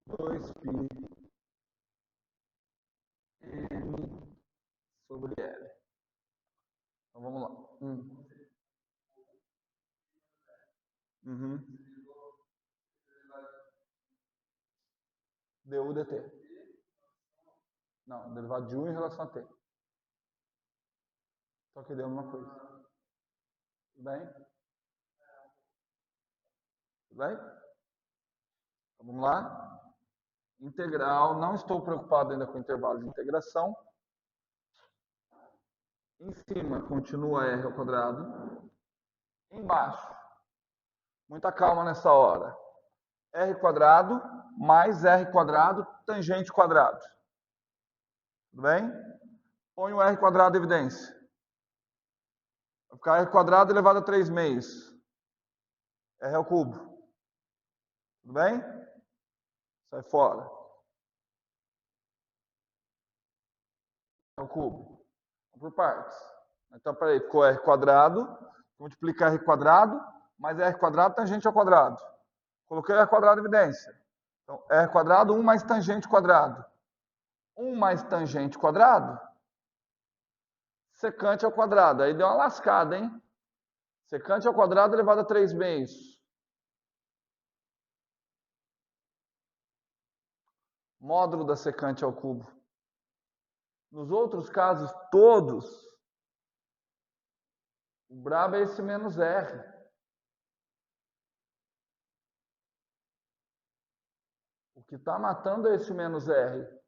2π n sobre L. Então vamos lá. Uhum. Du dt. Não, derivado de 1 em relação a t. Só que deu uma coisa. Tudo bem? Tudo bem? Então vamos lá. Integral, não estou preocupado ainda com o intervalo de integração. Em cima continua r ao quadrado. Embaixo, muita calma nessa hora. R quadrado mais R quadrado tangente quadrado. Tudo bem? Põe o R quadrado em evidência. Vai ficar R quadrado elevado a 3 meios. R ao cubo. Tudo bem? Sai fora. R ao cubo. Vamos por partes. Então, peraí, ficou R quadrado, multiplicar R quadrado, mais R quadrado tangente ao quadrado. Coloquei R quadrado em evidência. Então, R quadrado, 1 mais tangente quadrado. 1 mais tangente quadrado, secante ao quadrado. Aí deu uma lascada, hein? Secante ao quadrado elevado a 3 meios. Módulo da secante ao cubo. Nos outros casos todos, o brabo é esse menos R. O que está matando é esse menos R.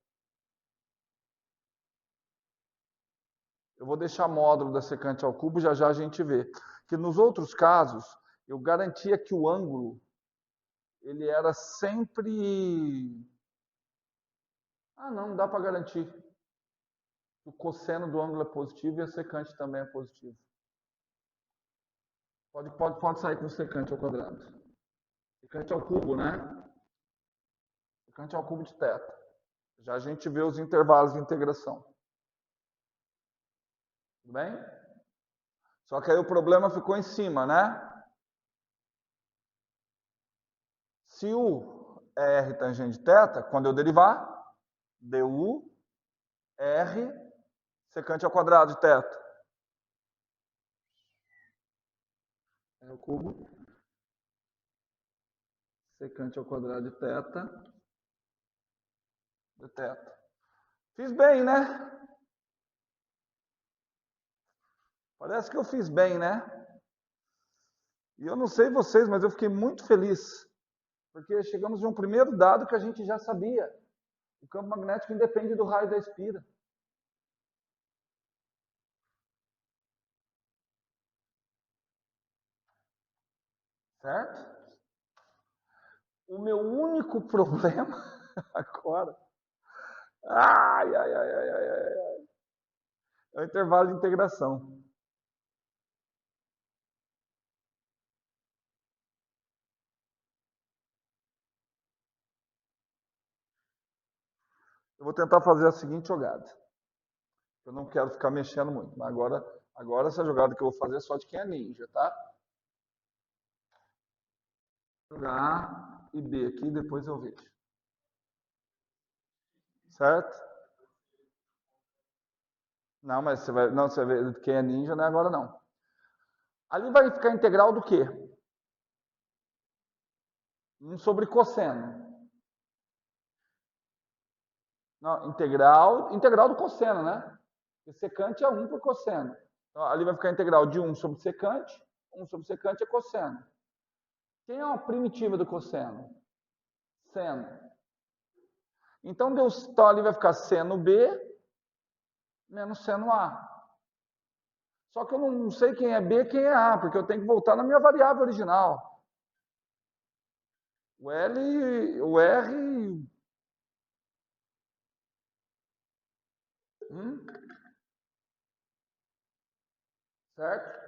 Eu vou deixar módulo da secante ao cubo, já já a gente vê. Que nos outros casos, eu garantia que o ângulo, ele era sempre... Ah, não dá para garantir. O cosseno do ângulo é positivo e a secante também é positivo. Pode sair com secante ao quadrado. Secante ao cubo, né? Secante ao cubo de θ. Já a gente vê os intervalos de integração. Tudo bem? Só que aí o problema ficou em cima, né? Se U é R tangente de θ, quando eu derivar, du R secante ao quadrado de θ. É o cubo. Secante ao quadrado de θ. De θ. Fiz bem, né? Parece que eu fiz bem, né? E eu não sei vocês, mas eu fiquei muito feliz. Porque chegamos a um primeiro dado que a gente já sabia. O campo magnético independe do raio da espira. Certo? O meu único problema agora... Ai, ai, ai, ai, ai, ai. É o intervalo de integração. Eu vou tentar fazer a seguinte jogada. Eu não quero ficar mexendo muito, mas agora essa jogada que eu vou fazer é só de quem é ninja, tá? Jogar A e B aqui, depois eu vejo. Certo? Não, mas você vai ver quem é ninja, não é agora não. Ali vai ficar integral do quê? 1 sobre cosseno. Não, integral do cosseno, né? E secante é 1 por cosseno. Então, ali vai ficar integral de 1 sobre secante. 1 sobre secante é cosseno. Quem é a primitiva do cosseno? Seno. Então, ali vai ficar seno B menos seno A. Só que eu não sei quem é B e quem é A, porque eu tenho que voltar na minha variável original. O L, o R... Certo?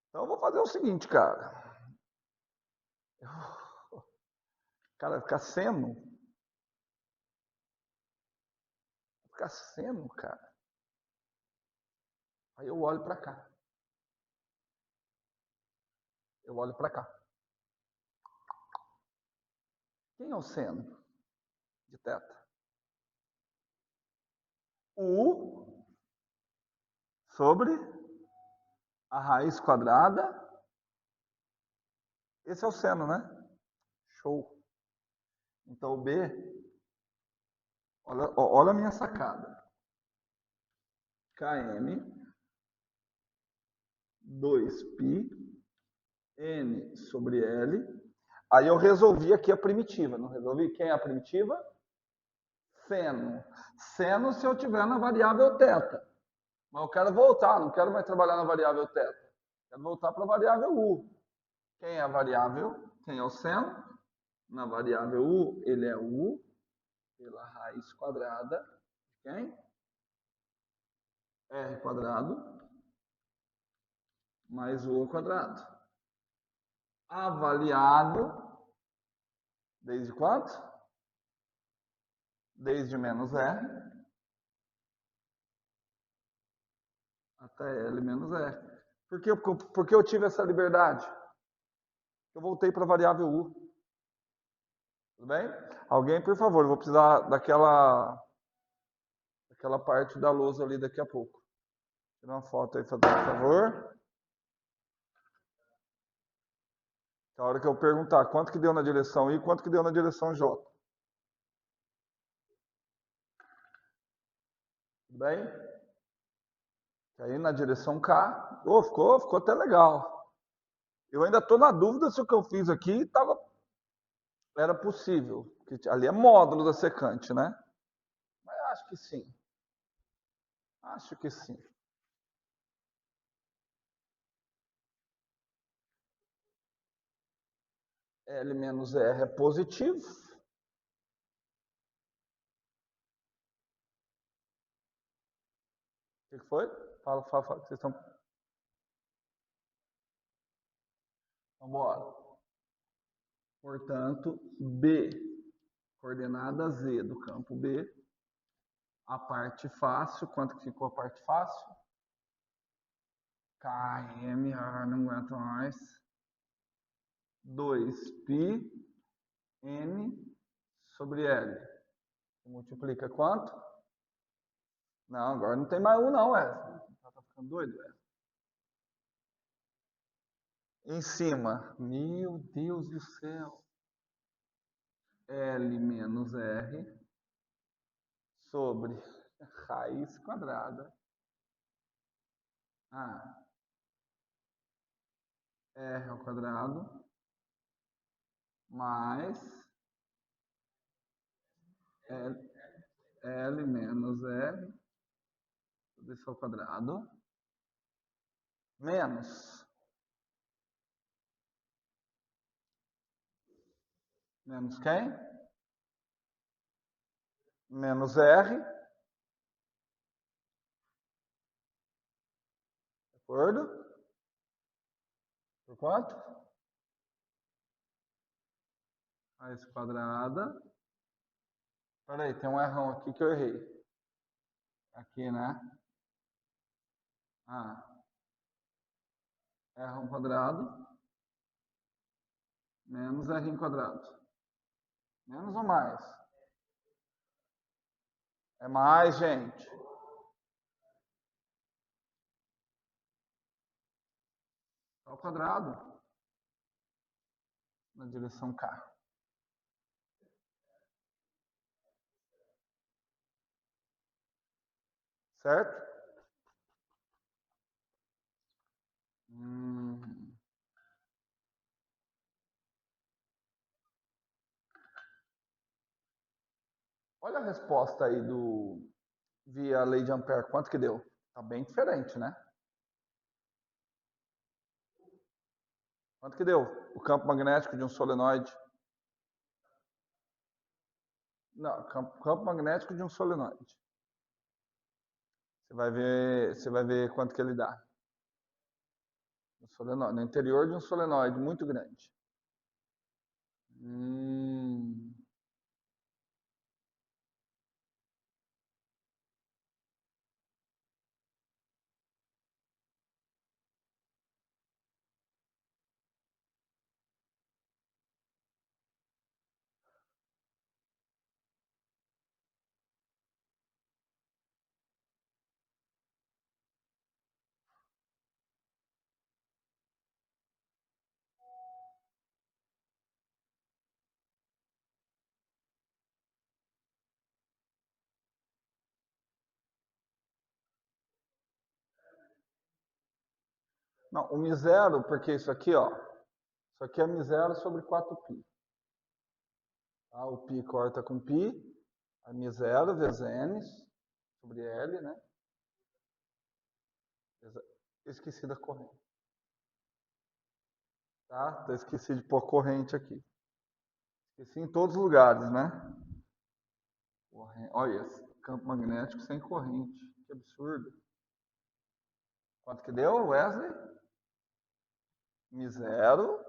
Então eu vou fazer o seguinte, cara. Cara, vai ficar seno. Vai ficar seno, cara. Aí eu olho para cá. Eu olho para cá. Quem é o seno de θ? U sobre a raiz quadrada. Esse é o seno, né? Show. Então o B, olha a minha sacada. Km 2π n sobre L. Aí eu resolvi aqui a primitiva. Não resolvi? Quem é a primitiva? Seno. Seno se eu tiver na variável θ. Mas eu quero voltar, não quero mais trabalhar na variável θ. Quero voltar para a variável U. Quem é a variável? Quem é o seno? Na variável U, ele é U pela raiz quadrada de quem? R quadrado mais U ao quadrado. Avaliado desde quanto? Desde menos R até L menos R. Por que eu tive essa liberdade? Eu voltei para a variável U. Tudo bem? Alguém, por favor, eu vou precisar daquela parte da lousa ali daqui a pouco. Tira uma foto aí, por favor. A hora que eu perguntar quanto que deu na direção I e quanto que deu na direção J. bem? Que aí na direção K, oh, ficou até legal. Eu ainda estou na dúvida se o que eu fiz aqui era possível. Porque ali é módulo da secante, né? Mas acho que sim. Acho que sim. L menos R é positivo. O que foi? Fala. Vocês estão. Vamos embora. Portanto, B, coordenada Z do campo B. A parte fácil, quanto que ficou a parte fácil? KM, não aguento mais. 2π N sobre L. Multiplica quanto? Não, agora não tem mais um não, Wesley. Tá ficando doido, Wesley. Em cima, meu Deus do céu. L menos R sobre raiz quadrada. R ao quadrado mais L menos R, tudo isso ao quadrado, menos quem? Menos R, de acordo? Por quanto? Raiz quadrada. Peraí, tem um errão aqui que eu errei. Aqui, né? R ao quadrado menos R quadrado. Menos ou mais? É mais, gente. Ao quadrado na direção K. Certo? Olha a resposta aí via lei de Ampère. Quanto que deu? Tá bem diferente, né? Quanto que deu? O campo magnético de um solenoide. Não, campo magnético de um solenoide. Você vai ver quanto que ele dá. No interior de um solenoide muito grande. Não, o μ0, porque isso aqui, ó. Isso aqui é μ0 sobre 4π. Tá? O π corta com π. A μ0 vezes n sobre L, né? Esqueci da corrente. Tá? Esqueci de pôr corrente aqui. Esqueci em todos os lugares, né? Olha esse campo magnético sem corrente. Que absurdo. Quanto que deu, Wesley? μ0.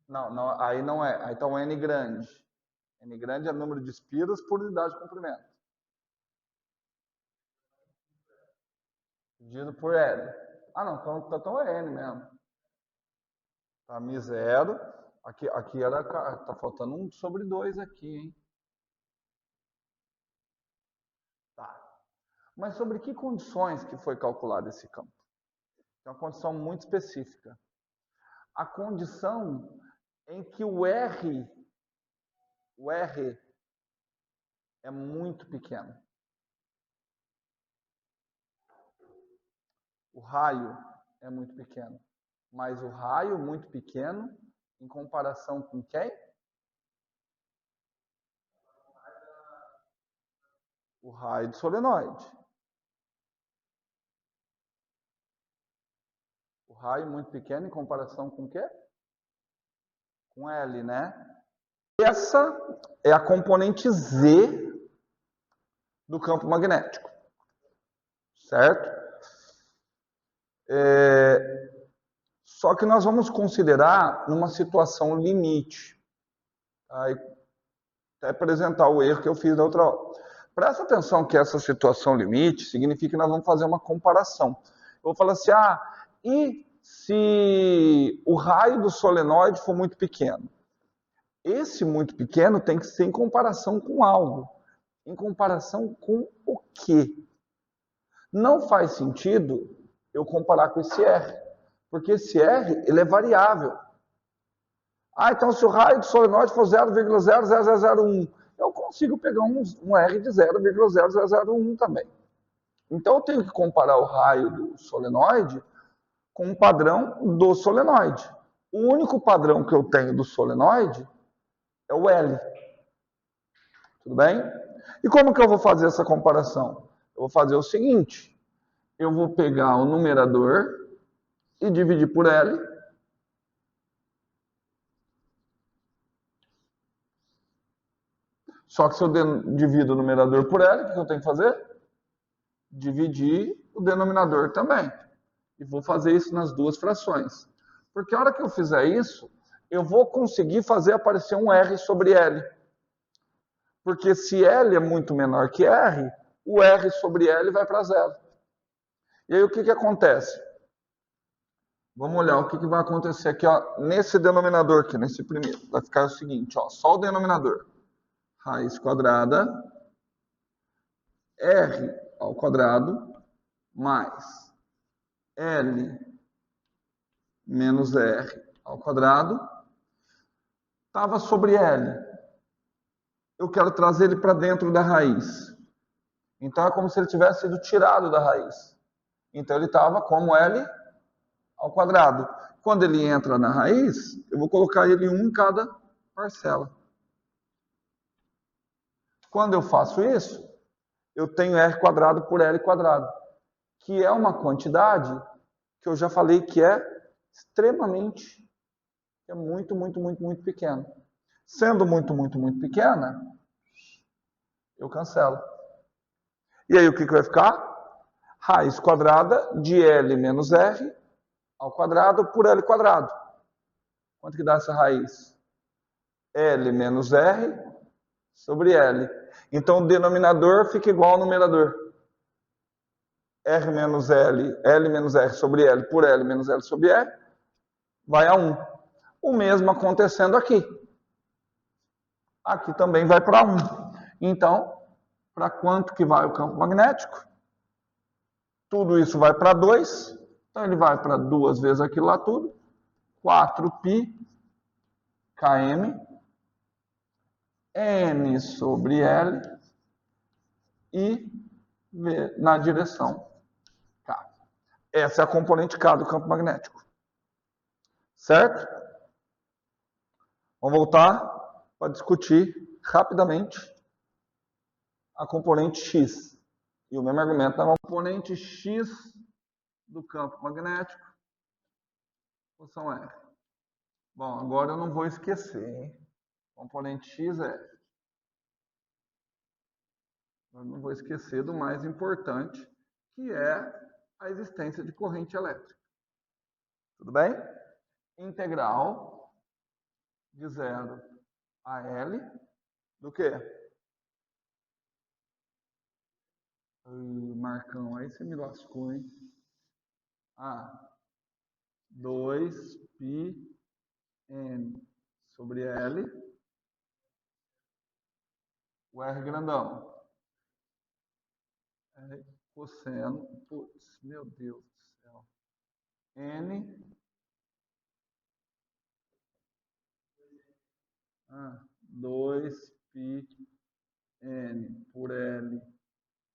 Não, aí não é. Aí tá um N grande. N grande é o número de espiras por unidade de comprimento. Dividido por L. Não, então é N mesmo. Tá, μ0. Aqui era, tá faltando 1 sobre 2 aqui, hein? Tá. Mas sobre que condições que foi calculado esse campo? É uma condição muito específica. A condição em que o R é muito pequeno. O raio é muito pequeno. Mas o raio muito pequeno, em comparação com quem? O raio do solenoide. O raio muito pequeno em comparação com o quê? Com L, né? Essa é a componente Z do campo magnético. Certo? Só que nós vamos considerar numa situação limite. Aí, até apresentar o erro que eu fiz da outra hora. Presta atenção que essa situação limite significa que nós vamos fazer uma comparação. Eu vou falar assim, e se o raio do solenoide for muito pequeno? Esse muito pequeno tem que ser em comparação com algo. Em comparação com o quê? Não faz sentido eu comparar com esse R, porque esse R ele é variável. Então se o raio do solenoide for 0,00001, eu consigo pegar um R de 0,0001 também. Então eu tenho que comparar o raio do solenoide com o padrão do solenoide. O único padrão que eu tenho do solenoide é o L. Tudo bem? E como que eu vou fazer essa comparação? Eu vou fazer o seguinte, eu vou pegar o numerador e dividir por L. Só que se eu divido o numerador por L, o que eu tenho que fazer? Dividir o denominador também. E vou fazer isso nas duas frações. Porque a hora que eu fizer isso, eu vou conseguir fazer aparecer um R sobre L. Porque se L é muito menor que R, o R sobre L vai para zero. E aí o que acontece? Vamos olhar o que vai acontecer aqui nesse denominador aqui, nesse primeiro. Vai ficar o seguinte, só o denominador. Raiz quadrada, R ao quadrado, mais L menos R ao quadrado, estava sobre L. Eu quero trazer ele para dentro da raiz. Então é como se ele tivesse sido tirado da raiz. Então ele estava como L ao quadrado. Quando ele entra na raiz, eu vou colocar ele 1 em cada parcela. Quando eu faço isso, eu tenho R quadrado por L quadrado, que é uma quantidade que eu já falei que é extremamente, é muito, muito, muito, muito pequena. Sendo muito, muito, muito pequena, eu cancelo. E aí o que vai ficar? Raiz quadrada de L menos R ao quadrado por L quadrado. Quanto que dá essa raiz? L menos R sobre L. Então o denominador fica igual ao numerador. R menos L, L menos R sobre L por L menos L sobre R, vai a 1. O mesmo acontecendo aqui. Aqui também vai para 1. Então, para quanto que vai o campo magnético? Tudo isso vai para 2. Então ele vai para 2 vezes aquilo lá tudo. 4π km N sobre L e V na direção K. Essa é a componente K do campo magnético. Certo? Vamos voltar para discutir rapidamente a componente X. E o mesmo argumento da componente X do campo magnético, função R. Bom, agora eu não vou esquecer, hein? Componente X é... Eu não vou esquecer do mais importante, que é a existência de corrente elétrica. Tudo bem? Integral de 0 a L do quê? Marcão, aí você me lascou, hein? 2π N sobre L, o R grandão. R cosseno, putz, meu Deus do céu. N 2π N por L,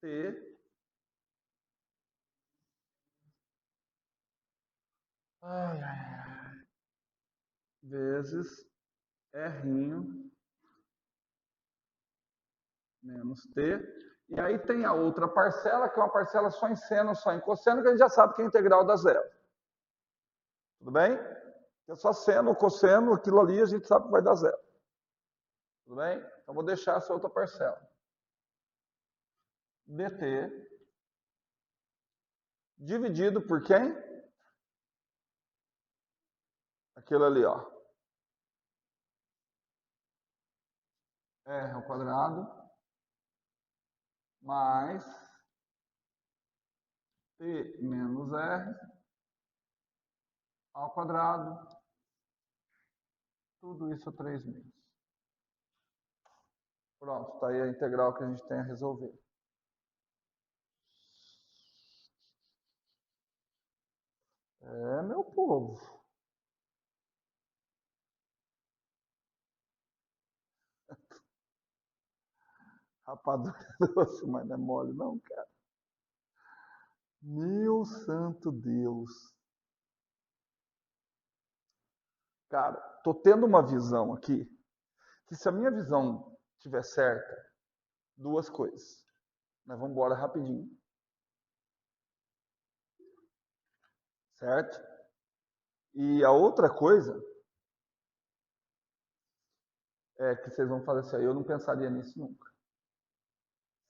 T, vezes R menos T. E aí tem a outra parcela, que é uma parcela só em seno, só em cosseno, que a gente já sabe que é a integral da zero. Tudo bem? É só seno, cosseno, aquilo ali a gente sabe que vai dar zero. Tudo bem? Então vou deixar essa outra parcela. dt dividido por quem? Aquilo ali, ó. R ao quadrado mais T menos R ao quadrado. Tudo isso a 3 meses. Pronto, está aí a integral que a gente tem a resolver. É, meu povo. Rapadura doce, mas não é mole não, cara. Meu santo Deus. Cara, tô tendo uma visão aqui, que se a minha visão estiver certa, duas coisas. Nós vamos embora rapidinho. Certo? E a outra coisa é que vocês vão fazer assim, eu não pensaria nisso nunca.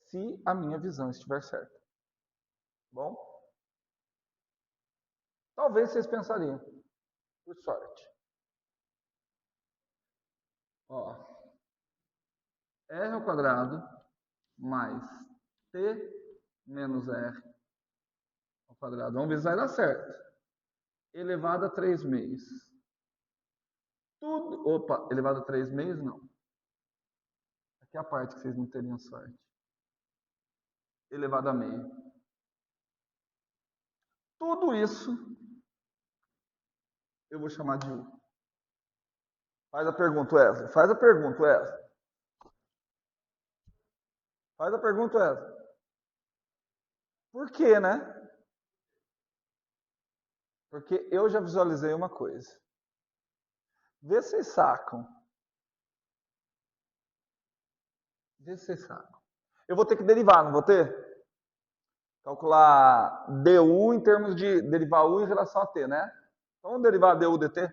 Se a minha visão estiver certa. Bom? Talvez vocês pensariam, por sorte. Ó, R ao quadrado mais T menos R ao quadrado. Vamos ver se vai dar certo. Elevado a 3 meios. Tudo. Opa, elevado a 3 meios? Não. Aqui é a parte que vocês não teriam sorte. Elevado a meio. Tudo isso eu vou chamar de U. Faz a pergunta, Wesley. Faz a pergunta, Wesley. Faz a pergunta, Wesley. Por quê, né? Porque eu já visualizei uma coisa. Vê se vocês sacam. Vê se vocês sacam. Eu vou ter que derivar, não vou ter? Calcular du em termos de derivar u em relação a t, né? Então vamos derivar du dt?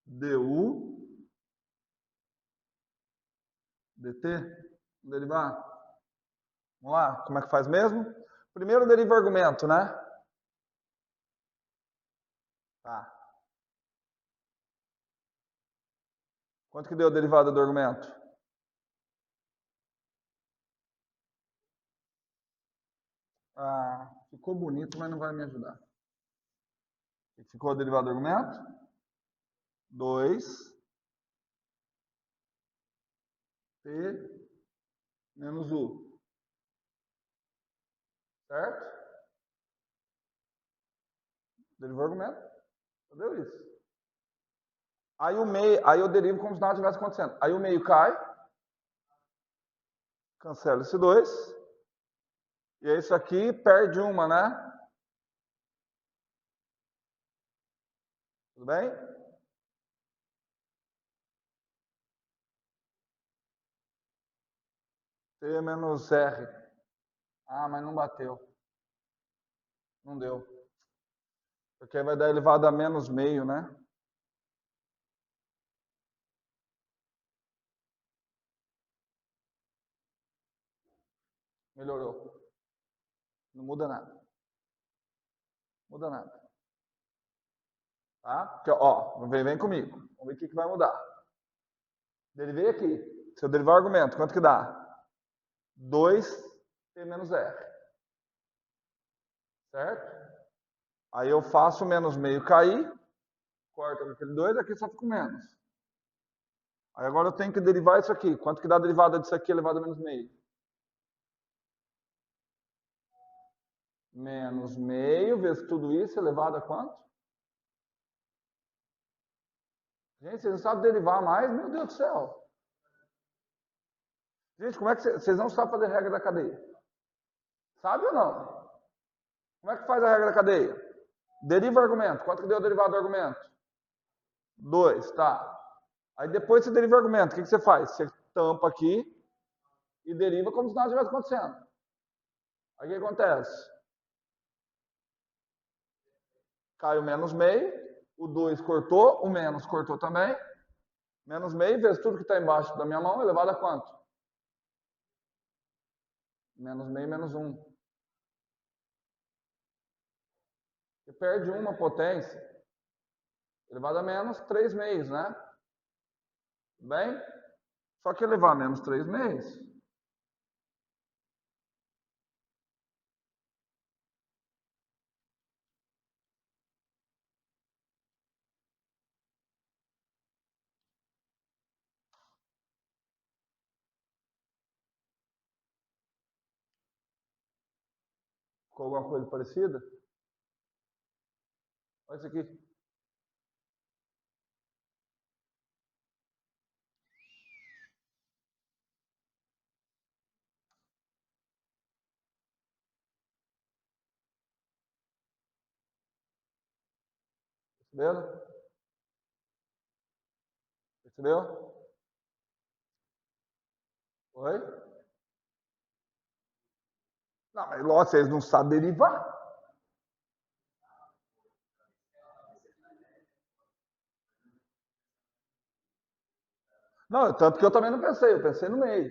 Du dt? Vamos derivar? Vamos lá? Como é que faz mesmo? Primeiro deriva o argumento, né? Tá. Quanto que deu a derivada do argumento? Ah, ficou bonito, mas não vai me ajudar. O que ficou a derivada do argumento? 2 t menos u. Certo? Derivou o argumento. Deu isso. Aí o meio, aí eu derivo como se nada tivesse acontecendo. Aí o meio cai. Cancela esse 2. E aí isso aqui perde uma, né? Tudo bem? T menos R. Ah, mas não bateu. Não deu. Porque aí vai dar elevado a menos meio, né? Melhorou. Não muda nada. Muda nada. Tá? Porque, ó, vem comigo. Vamos ver o que vai mudar. Derivei aqui. Se eu derivar o argumento, quanto que dá? 2t menos r. Certo? Aí eu faço o menos meio cair. Corta aquele 2, aqui só fica menos. Aí agora eu tenho que derivar isso aqui. Quanto que dá a derivada disso aqui elevado a menos meio? Menos meio vezes tudo isso elevado a quanto? Gente, vocês não sabem derivar mais? Meu Deus do céu. Gente, como é que vocês não sabem fazer regra da cadeia? Sabe ou não? Como é que faz a regra da cadeia? Deriva o argumento. Quanto que deu o derivado do argumento? 2, tá. Aí depois você deriva o argumento. O que você faz? Você tampa aqui e deriva como se nada estivesse acontecendo. Aí o que acontece? Cai o menos meio, o 2 cortou, o menos cortou também. Menos meio vezes tudo que está embaixo da minha mão, elevado a quanto? Menos meio, menos 1. Você perde uma potência, elevado a menos 3 meios, né? Tudo bem? Só que elevar a menos 3 meios, ficou alguma coisa parecida? Olha isso aqui. Perceberam? Percebeu? Oi? Não, mas lógico, vocês não sabem derivar. Não, tanto que eu também não pensei, eu pensei no meio.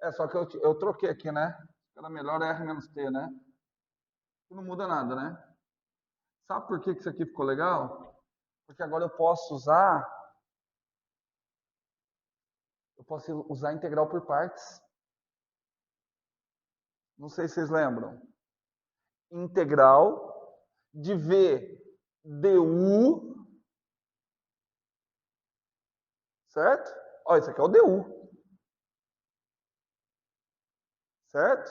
É, só que eu troquei aqui, né? Era melhor R menos T, né? Não muda nada, né? Sabe por que isso aqui ficou legal? Porque agora eu posso usar integral por partes. Não sei se vocês lembram. Integral de V du, certo? Olha, isso aqui é o du, certo?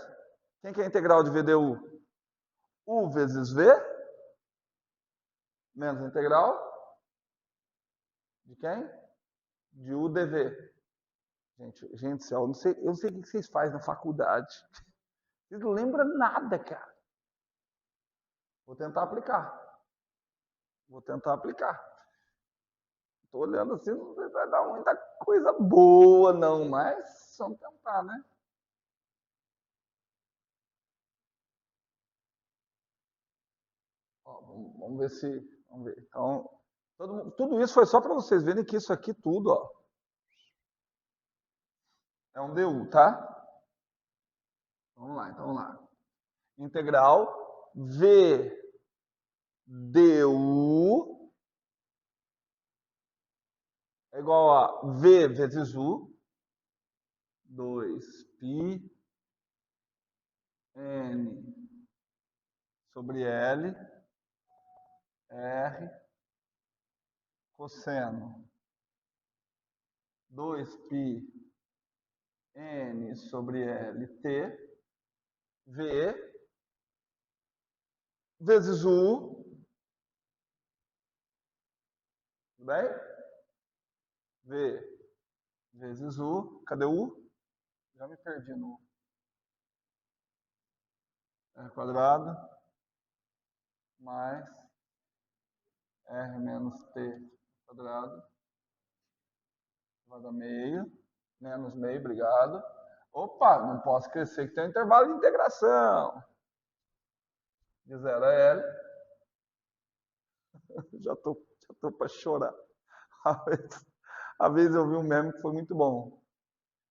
Quem que é a integral de V du? U vezes V, menos a integral de quem? De U dV. Gente, eu não sei o que vocês fazem na faculdade. Vocês não lembram nada, cara. Vou tentar aplicar. Vou tentar aplicar. Tô olhando assim, não sei se vai dar muita coisa boa, não, mas vamos tentar, né? Ó, vamos ver se. Vamos ver. Então, tudo isso foi só para vocês verem que isso aqui tudo, ó, é um DU, tá? Vamos lá, então vamos lá. Integral V du é igual a V vezes U, 2π N sobre L, R, cosseno 2π N sobre L, T, V, vezes U, tudo bem? V vezes U, cadê o U? Já me perdi no R quadrado, mais R menos T quadrado, elevado a meio, menos meio, obrigado. Opa, não posso crescer que tem um intervalo de integração. De 0 a L. Já tô para chorar. A vez eu vi um meme que foi muito bom.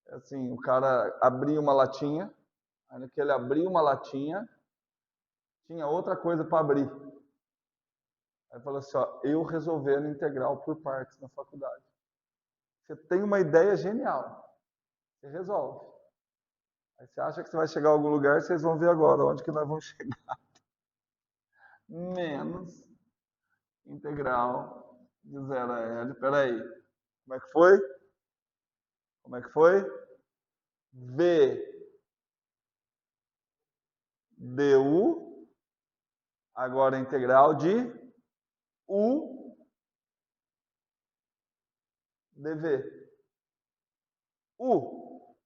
Assim, o cara abria uma latinha, aí no que ele abria uma latinha, tinha outra coisa para abrir. Aí falou assim, ó, eu resolvendo integral por partes na faculdade. Você tem uma ideia genial, você resolve. Aí você acha que você vai chegar a algum lugar, vocês vão ver agora onde que nós vamos chegar. Menos integral de 0 a L. Peraí, como é que foi? Como é que foi? V du, agora a integral de U dv. U.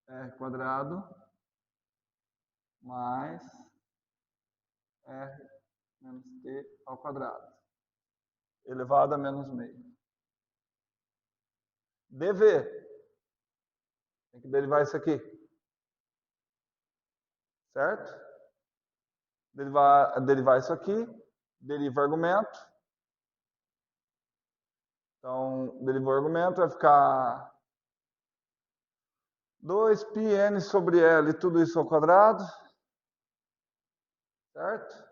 R quadrado mais R menos T ao quadrado, elevado a menos meio. dV. Tem que derivar isso aqui. Certo? Derivar isso aqui. Deriva o argumento. Então, derivou o argumento, vai ficar 2πn sobre L, tudo isso ao quadrado. Certo?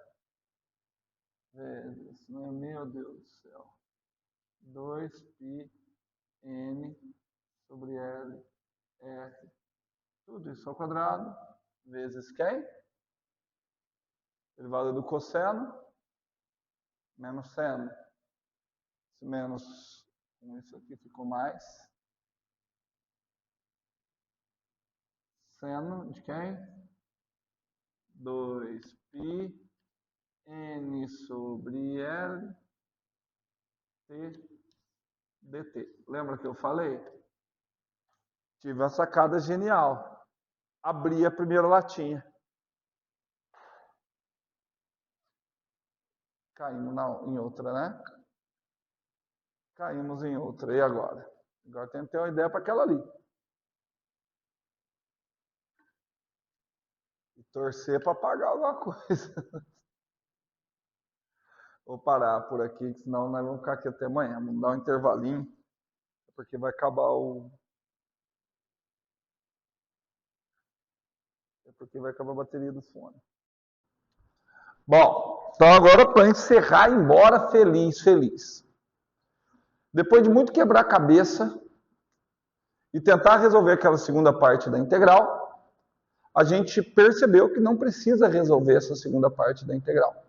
Meu Deus do céu. 2πn sobre L, R, tudo isso ao quadrado, vezes quem? Derivada do cosseno, menos seno. Esse menos com isso aqui ficou mais. Seno de quem? 2πn sobre L, T, dt. Lembra que eu falei? Tive uma sacada genial. Abri a primeira latinha. Caímos em outra, né? Caímos em outra. E agora? Agora tem que ter uma ideia para aquela ali. E torcer para pagar alguma coisa. Vou parar por aqui, senão nós vamos ficar aqui até amanhã. Vamos dar um intervalinho, porque vai acabar a bateria do fone. Bom, então agora para encerrar e ir embora feliz. Depois de muito quebrar a cabeça e tentar resolver aquela segunda parte da integral, a gente percebeu que não precisa resolver essa segunda parte da integral.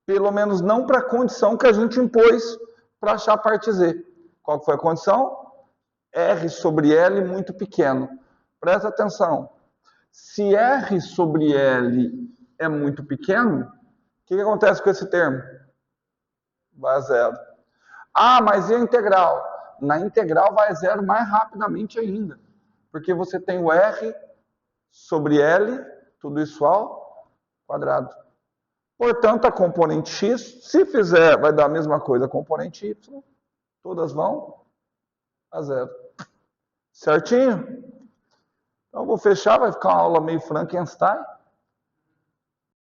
Pelo menos não para a condição que a gente impôs para achar a parte z. Qual foi a condição? R sobre L muito pequeno. Presta atenção. Se R sobre L é muito pequeno, o que acontece com esse termo? Vai a zero. Ah, mas e a integral? Na integral vai a zero mais rapidamente ainda. Porque você tem o R sobre L, tudo isso ao quadrado. Portanto, a componente x, se fizer, vai dar a mesma coisa a componente y. Todas vão a zero. Certinho? Então, eu vou fechar, vai ficar uma aula meio Frankenstein.